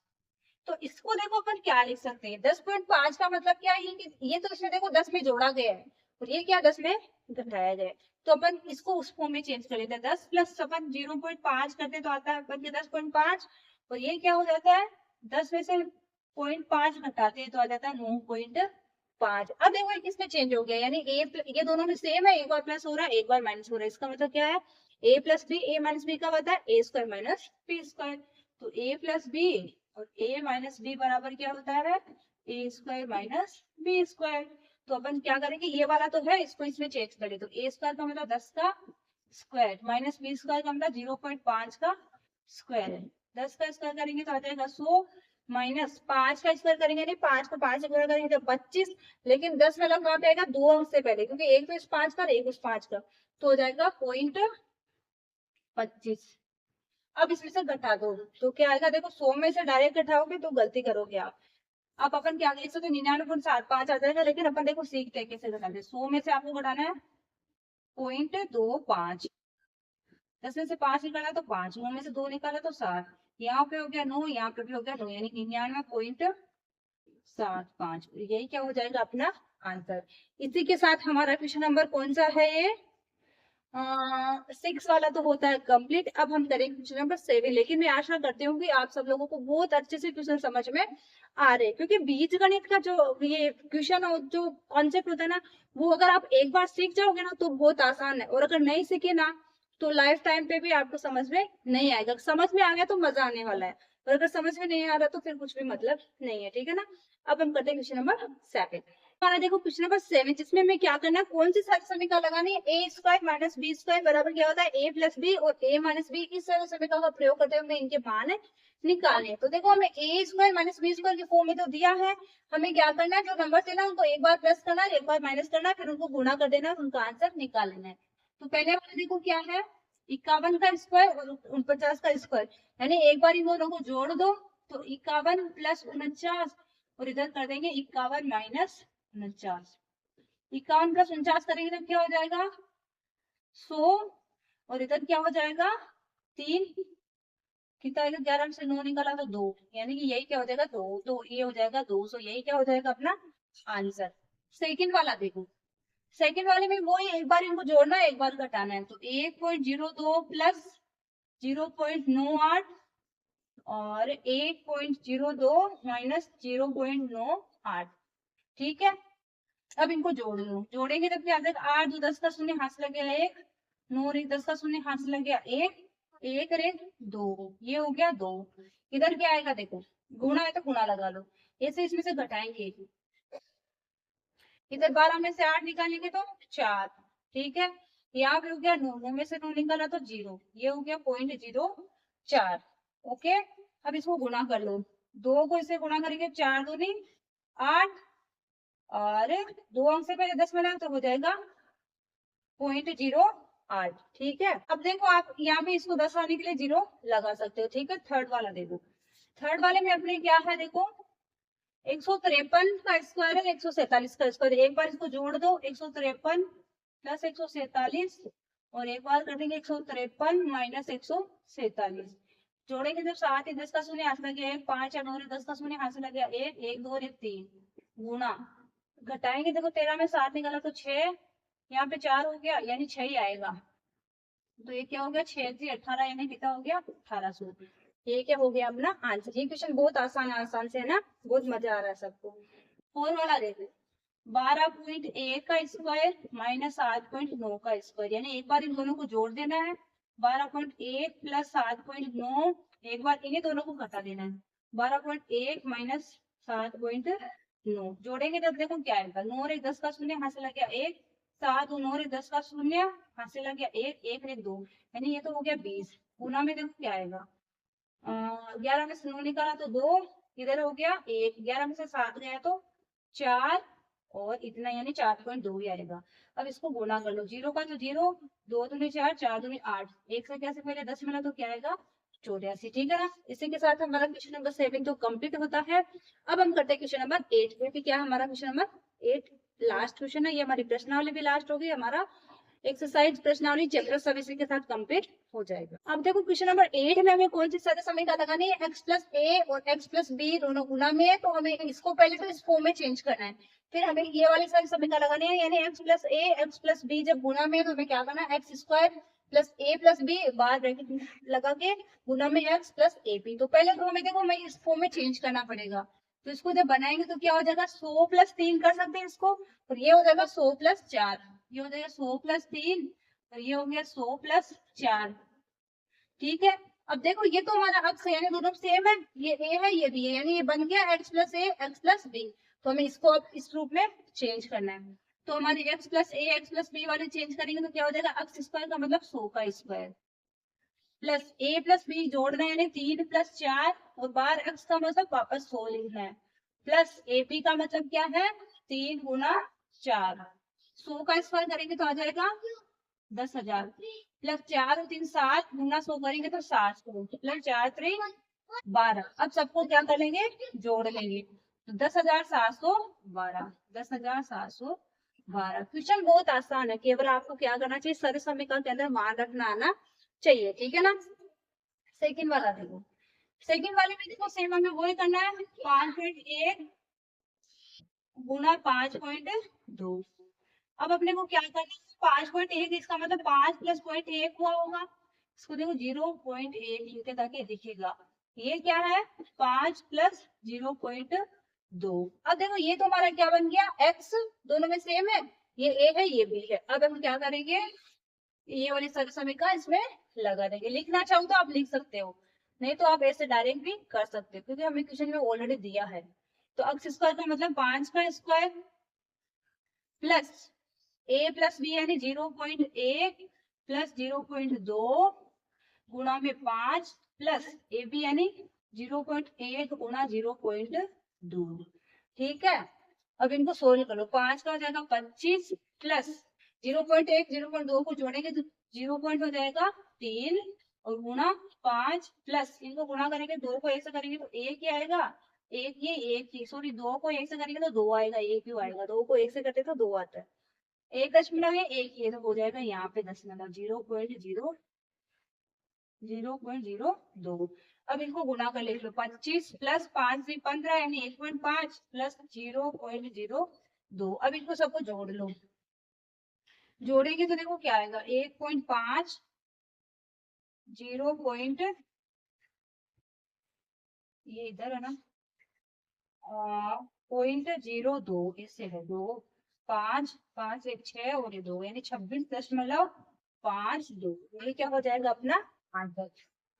S1: तो इसको देखो अपन क्या लिख सकते हैं, 10.5 का मतलब क्या है कि ये तो इसमें देखो 10 में जोड़ा गया है और ये क्या 10 में घटाया गया है। तो अपन इसको उस फॉर्म में चेंज कर लेते हैं, 10 प्लस अपन 0.5 करते तो आता है अपन के 10.5 और ये क्या हो जाता है 10 में से 0.5 घटाते हैं तो आ जाता है 9.5। अब देखो ये किसमें चेंज हो गया, यानी ये दोनों में सेम है, एक बार प्लस हो रहा है एक बार माइनस हो रहा है। इसका मतलब क्या है, a plus B, a minus B का होता है a square minus B square. तो a प्लस बी और a माइनस बी बराबर क्या होता है, a square minus B square. तो अपन क्या करेंगे, ये वाला तो है इसको इसमें चेंज करें, तो a स्क्वायर का मतलब 10 का स्क्वायर माइनस बी स्क्वायर का मतलब 0.5 का स्क्वायर है। 10 का स्क्वायर करेंगे तो आ जाएगा 100 माइनस 5 का स्क्वायर करेंगे, नहीं 5 को 5 से गुणा करेंगे तो 25, लेकिन 10 में लग आएगा 2 अंक से पहले क्योंकि एक तो इस 5 का एक उस 5 का, तो हो जाएगा 0.25। अब इसमें से घटा दो तो क्या आएगा, देखो 100 में से डायरेक्ट घटाओगे तो गलती करोगे आप। अब अपन क्या देख सकते 99.75 आ जाएगा, लेकिन अपन देखो सीखते हैं कैसे घटाते। 100 में से आपको घटाना है 0.25, 10 में से 5 निकाला तो 5, 9 में से 2 निकाला तो 7, यहाँ पे हो गया 9, यहाँ पे भी हो गया 9, यानी 99.75, यही क्या हो जाएगा अपना आंसर। इसी के साथ हमारा क्वेश्चन नंबर कौन सा है ये 6 वाला तो होता है कंप्लीट। अब हम करेंगे क्वेश्चन नंबर 7, लेकिन मैं आशा करती हूँ कि आप सब लोगों को बहुत अच्छे से क्वेश्चन समझ में आ रहे हैं, क्योंकि बीज गणित का जो ये क्वेश्चन जो कॉन्सेप्ट होता है ना, वो अगर आप एक बार सीख जाओगे ना तो बहुत आसान है, और अगर नहीं सीखे ना तो लाइफ टाइम पे भी आपको समझ में नहीं आएगा। समझ में आ गया तो मजा आने वाला है, और अगर समझ में नहीं आ रहा तो फिर कुछ भी मतलब नहीं है, ठीक है ना। अब हम करते हैं क्वेश्चन नंबर 7। हमारा देखो क्वेश्चन नंबर 7, जिसमें हमें क्या करना है, कौन सी सरल समीकरण लगानी है, a square minus B square बराबर क्या होता है a प्लस बी और a माइनस बी। इस सरल समीकरण का प्रयोग करते हुए हमें इनके मान निकालने हैं। तो देखो हमें a square minus B square के फॉर्म में तो दिया है, हमें क्या करना है, जो नंबर थे ना उनको एक बार प्लस करना है एक बार माइनस करना है, फिर उनको गुणा कर देना है और उनका आंसर निकाल लेना है। तो पहले वाला देखो क्या है, 51 का स्क्वायर और 49 का स्क्वायर, यानी एक बार इन दोनों को जोड़ दो तो 51 प्लस 49 और इधर कर देंगे 51 माइनस 49। 51 प्लस 49 करेंगे तो क्या हो जाएगा 100 और इधर क्या हो जाएगा 3, कितना आएगा 11 से 9 निकाला तो 2, यानी कि यही क्या हो जाएगा 2, तो ये हो जाएगा 200, यही क्या हो जाएगा अपना आंसर। सेकंड वाला देखो, सेकंड वाले में वो एक बार इनको जोड़ना है एक बार घटाना है, तो 1.02 प्लस 0.98 और 1.02 माइनस 0.98, ठीक है। अब इनको जोड़ लो, जोड़ेंगे तब क्या आ जाएगा 8 2 10 का शून्य हाथ से लग गया 1, 9 और 1 10 का शून्य हाथ से लग गया 1, 1 और 1 2, ये हो गया 2। इधर क्या आएगा देखो, गुणा है तो गुणा लगा लो, ऐसे इसमें से घटाएंगे, इधर 12 में से 8 निकालेंगे तो 4, ठीक है। यहाँ पे हो गया 9, 9 में से 9 निकाला तो 0, ये हो गया 0.04, ओके। अब इसको गुणा कर लो, 2 को इसे गुणा करेंगे 4 दूनी 8 और 2 अंक से पहले 10 मिला तो हो जाएगा 0.08, ठीक है। अब देखो आप यहाँ पे इसको 10 आने के लिए 0 लगा सकते हो, ठीक है। थर्ड वाला देखो, थर्ड वाले में अपने क्या है देखो 153 का स्क्वायर है 147 का स्क्वायर। एक बार इसको जोड़ दो, 153 प्लस 147 और एक बार कर देंगे 153 माइनस 147। जोड़ेंगे जब 7 10 का शून्य हाथ लगे 1, 5 और 9 10 का शून्य हाथ लगे 1, 1 2 1 3 गुणा। घटाएंगे देखो 13 में 7 निकाला तो 6, यहाँ पे 4 हो गया यानी 6 ही आएगा। तो ये क्या हो गया 6 से 18 यानी कितना हो गया 1800। ये क्या हो गया अपना आंसर। ये क्वेश्चन बहुत आसान से है ना, बहुत मजा आ रहा है सबको। 4 वाला देखो 12.1 का स्क्वायर माइनस 7.9 का स्क्वायर, यानी एक बार इन दोनों को जोड़ देना है। 12.1 प्लस 7.9, एक बार इन्हीं दोनों को घटा देना है। 12.1 माइनस 7.9 जोड़ेंगे तब देखो क्या आएगा। 9 और 1 10 का शून्य हाथ से लग गया 1, 7 और 9 और 1 10 का शून्य हाथ से लग गया 1, 1 और 1 2, यानी ये तो हो गया 20। गुना में देखो क्या आएगा 11 में से 9 निकाला तो 2, इधर हो गया 1, 11 में से 7 गया तो 4 और इतना यानी 4.2 ही आएगा। अब इसको गुना कर लो, 0 का तो 0, 2 दूनी 4, 4 दूनी 8, एक से कैसे पहले 10 मिला तो क्या आएगा 84, ठीक है ना। इसी के साथ हमारा क्वेश्चन नंबर 7 तो कंप्लीट होता है। अब हम करते हैं क्वेश्चन नंबर 8, क्योंकि क्या हमारा क्वेश्चन नंबर 8 लास्ट क्वेश्चन है। ये हमारी प्रश्नावली भी लास्ट होगी, हमारा एक्सरसाइज प्रश्नावली चैप्टर सब इसी के साथ कंप्लीट हो जाएगा। अब देखो क्वेश्चन नंबर 8 में हमें कौन सी सारे समीकरण लगानी है, x प्लस ए और x प्लस बी दोनों गुना में है, तो हमें इसको पहले तो इस फॉर्म में चेंज करना है, फिर हमें ये वाली सारी समीकरण लगानी है। यानी x प्लस ए x प्लस बी जब गुना में है तो हमें क्या करना है, एक्स स्क्वायर प्लस ए प्लस बी बाहर ब्रैकेट लगा के गुना में x प्लस ए बी। तो पहले तो हमें देखो हमें इस फॉर्म में चेंज करना पड़ेगा। तो इसको जब बनाएंगे तो क्या हो जाएगा 100 प्लस 3 कर सकते हैं इसको, और ये हो जाएगा 100 प्लस 4, ये हो जाएगा 100 प्लस 3 और ये हो गया 100 प्लस 4, ठीक है। अब देखो ये तो हमारा अक्स है यानी दोनों सेम है, ये a है ये b है, यानी ये बन गया x प्लस ए एक्स प्लस बी। तो हमें इसको अब इस रूप में चेंज करना है। तो हमारी x प्लस ए एक्स प्लस बी वाले चेंज करेंगे तो क्या हो जाएगा अक्स स्क्वायर का मतलब 100 का square plus a plus B जोड़ना है यानी 3 प्लस 4 और बाहर x का मतलब वापस 100 लिखना है, प्लस ए बी का मतलब क्या है 3 गुना 4, 100 का स्क्वायर करेंगे तो आ जाएगा 10,000 प्लस 4 और 3 7 गुना 100 करेंगे तो 700 प्लस 4 3 12। अब सबको क्या कर लेंगे जोड़ लेंगे तो 10,712, 10,712। क्वेश्चन बहुत आसान है, केवल आपको क्या करना चाहिए सारे समीकरण के अंदर मान रखना आना चाहिए, ठीक है ना। सेकंड वाला देखो, सेकंड वाले में देखो सेम हमें वही करना है 5.1 गुना 5.2। अब अपने को क्या करना है 5.1, इसका मतलब 5 प्लस 0.1 हुआ होगा, इसको देखो 0.1 लिखते ताकि दिखेगा। ये क्या है 5 प्लस 0.2। अब देखो ये तो हमारा क्या बन गया x, दोनों में सेम है, ये a है ये b है। अब हम क्या करेंगे ये वाली सारी समीकरण इसमें लगा देंगे। लिखना चाहो तो आप लिख सकते हो, नहीं तो आप ऐसे डायरेक्ट भी कर सकते हो क्योंकि हमें क्वेश्चन में ऑलरेडी दिया है। तो एक्स स्क्वायर का मतलब 5 का square plus a plus B यानी 0.1 प्लस 0.2 गुणा में 5 प्लस ए बी यानी 0.1 गुणा 0.2, ठीक है। अब इनको सोल्व करो, 5 का हो जाएगा 25 प्लस 0.1 0.2 को जोड़ेंगे तो 0 पॉइंट हो जाएगा 3 और गुणा 5 प्लस इनको गुणा करेंगे 2 को 1 से करेंगे तो 1 ही आएगा, एक ये एक ही सॉरी 2 को 1 से करेंगे तो 2 आएगा, 1 क्यों आएगा, 2 को 1 से करते तो 2 आता है। 1 दशमलव है एक ये तो हो जाएगा यहाँ पे दशमलव 0.02। अब इनको गुना कर ले लो 25 प्लस 5 भी 15 यानी 1.5 प्लस 0.02। अब इनको सबको जोड़ लो, जोड़ेंगे तो देखो क्या आएगा 1.5 0. ये इधर है ना 0.02 इससे है 2 5 5 1 6 और ये 2 यानी 26.52। ये क्या हो जाएगा अपना आंसर।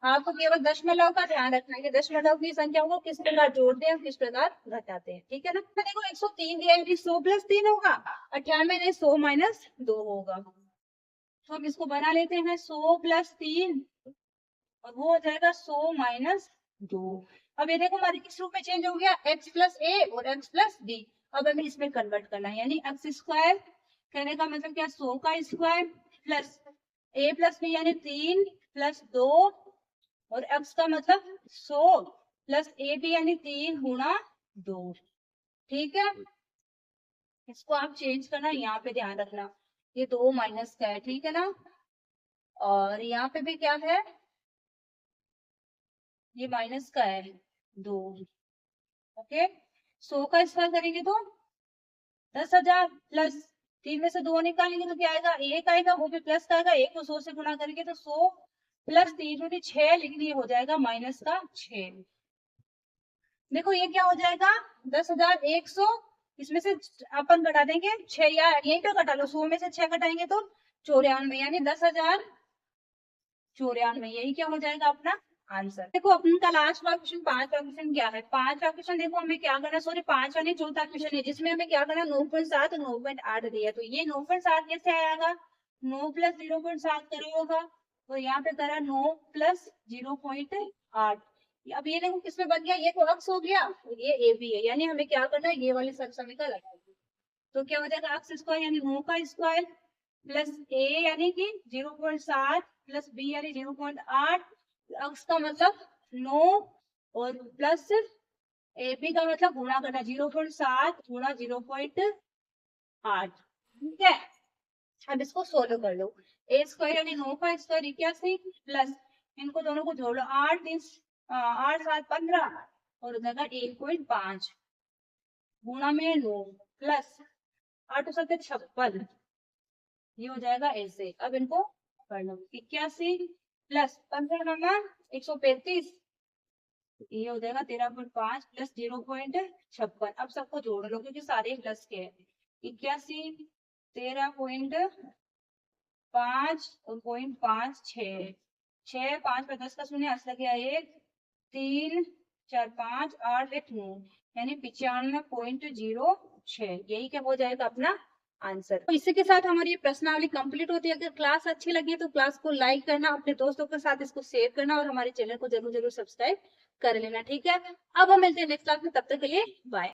S1: आपको केवल दशमलव का ध्यान रखना है कि दशमलव की संख्या को किस प्रकार जोड़ते हैं किस प्रकार घटाते हैं, ठीक है ना। तो देखो 103 दिया 100 प्लस 3 होगा 98 नहीं 100 माइनस 2 होगा। तो हम इसको बना लेते हैं 100 प्लस 3 और वो हो जाएगा 100 माइनस 2। अब ये देखो हमारे किस रूप में चेंज हो गया x प्लस ए और x प्लस बी। अब हमें इसमें कन्वर्ट करना है यानी एक्स स्क्वायर कहने का मतलब क्या 100 का square plus a plus B यानी 3 प्लस 2 और x का मतलब 100 प्लस ए बी यानी 3 गुणा 2। ठीक है, इसको आप चेंज करना, यहाँ पे ध्यान रखना, ये 2 माइनस का है, ठीक है ना, और यहाँ पे भी क्या है, ये माइनस का है 2। ओके, 100 का स्क्वायर करेंगे तो 10,000 प्लस 3 में से 2 निकालेंगे तो क्या आएगा, 1 आएगा, वो भी प्लस का आएगा, 1 को 100 से गुणा करेंगे तो 100 प्लस 3 होती 6, लेकिन ये हो जाएगा माइनस का 6। देखो ये क्या हो जाएगा, 10,100, इसमें से अपन घटा देंगे 6, या यही तो घटा लो, 100 में से 6 घटाएंगे तो 94, यानी 10,094, यही क्या हो जाएगा अपना आंसर। देखो अपन का लास्ट वाला क्वेश्चन, 5वां क्वेश्चन क्या है, 5वां क्वेश्चन देखो हमें क्या करना, सॉरी 5वां नहीं 4था क्वेश्चन है, जिसमें हमें क्या करना, 9.7 और 9.8 दिया, तो ये 9.7 कैसे आएगा, 9 प्लस 0.7 करा होगा, तो यहाँ पे करा 9 प्लस 0.8। अब ये देखो किसमें बन गया, ये तो अक्स हो गया, ये ए बी है, यानी हमें क्या करना है, ये वाली सब समीकरण लगाएंगे, तो क्या हो जाएगा, अक्स स्क्वायर यानी 9 का स्क्वायर प्लस ए यानी कि 0.7 प्लस बी यानी 0.8, अक्स का मतलब 9 और प्लस ए बी का मतलब गुणा करना, 0.7 गुणा 0.8, ठीक है। अब इसको सोल्व कर लो, ए स्क्वायर यानी 9 का स्क्वायर 81 प्लस इनको दोनों को जोड़ लो, 8 8 7 15 और हो जाएगा 1.5 गुणा में 9 प्लस 8 7 56, ये हो जाएगा ऐसे। अब इनको कर लो, 81 प्लस 15 135, ये हो जाएगा 13.5 प्लस 0.56। अब सबको जोड़ लो क्योंकि सारे प्लस के हैं, 81 13.5 और 0.56, 6 5 पे 10 का शून्य, हंस लग गया 1 3 4 5 8 1 9, यानी 95.06, यही क्या हो जाएगा अपना आंसर। तो इसी के साथ हमारी ये प्रश्नावली कंप्लीट होती है। अगर क्लास अच्छी लगी तो क्लास को लाइक करना, अपने दोस्तों के साथ इसको शेयर करना और हमारे चैनल को जरूर जरूर सब्सक्राइब कर लेना, ठीक है। अब हम मिलते हैं नेक्स्ट क्लास में, तब तक के लिए बाय।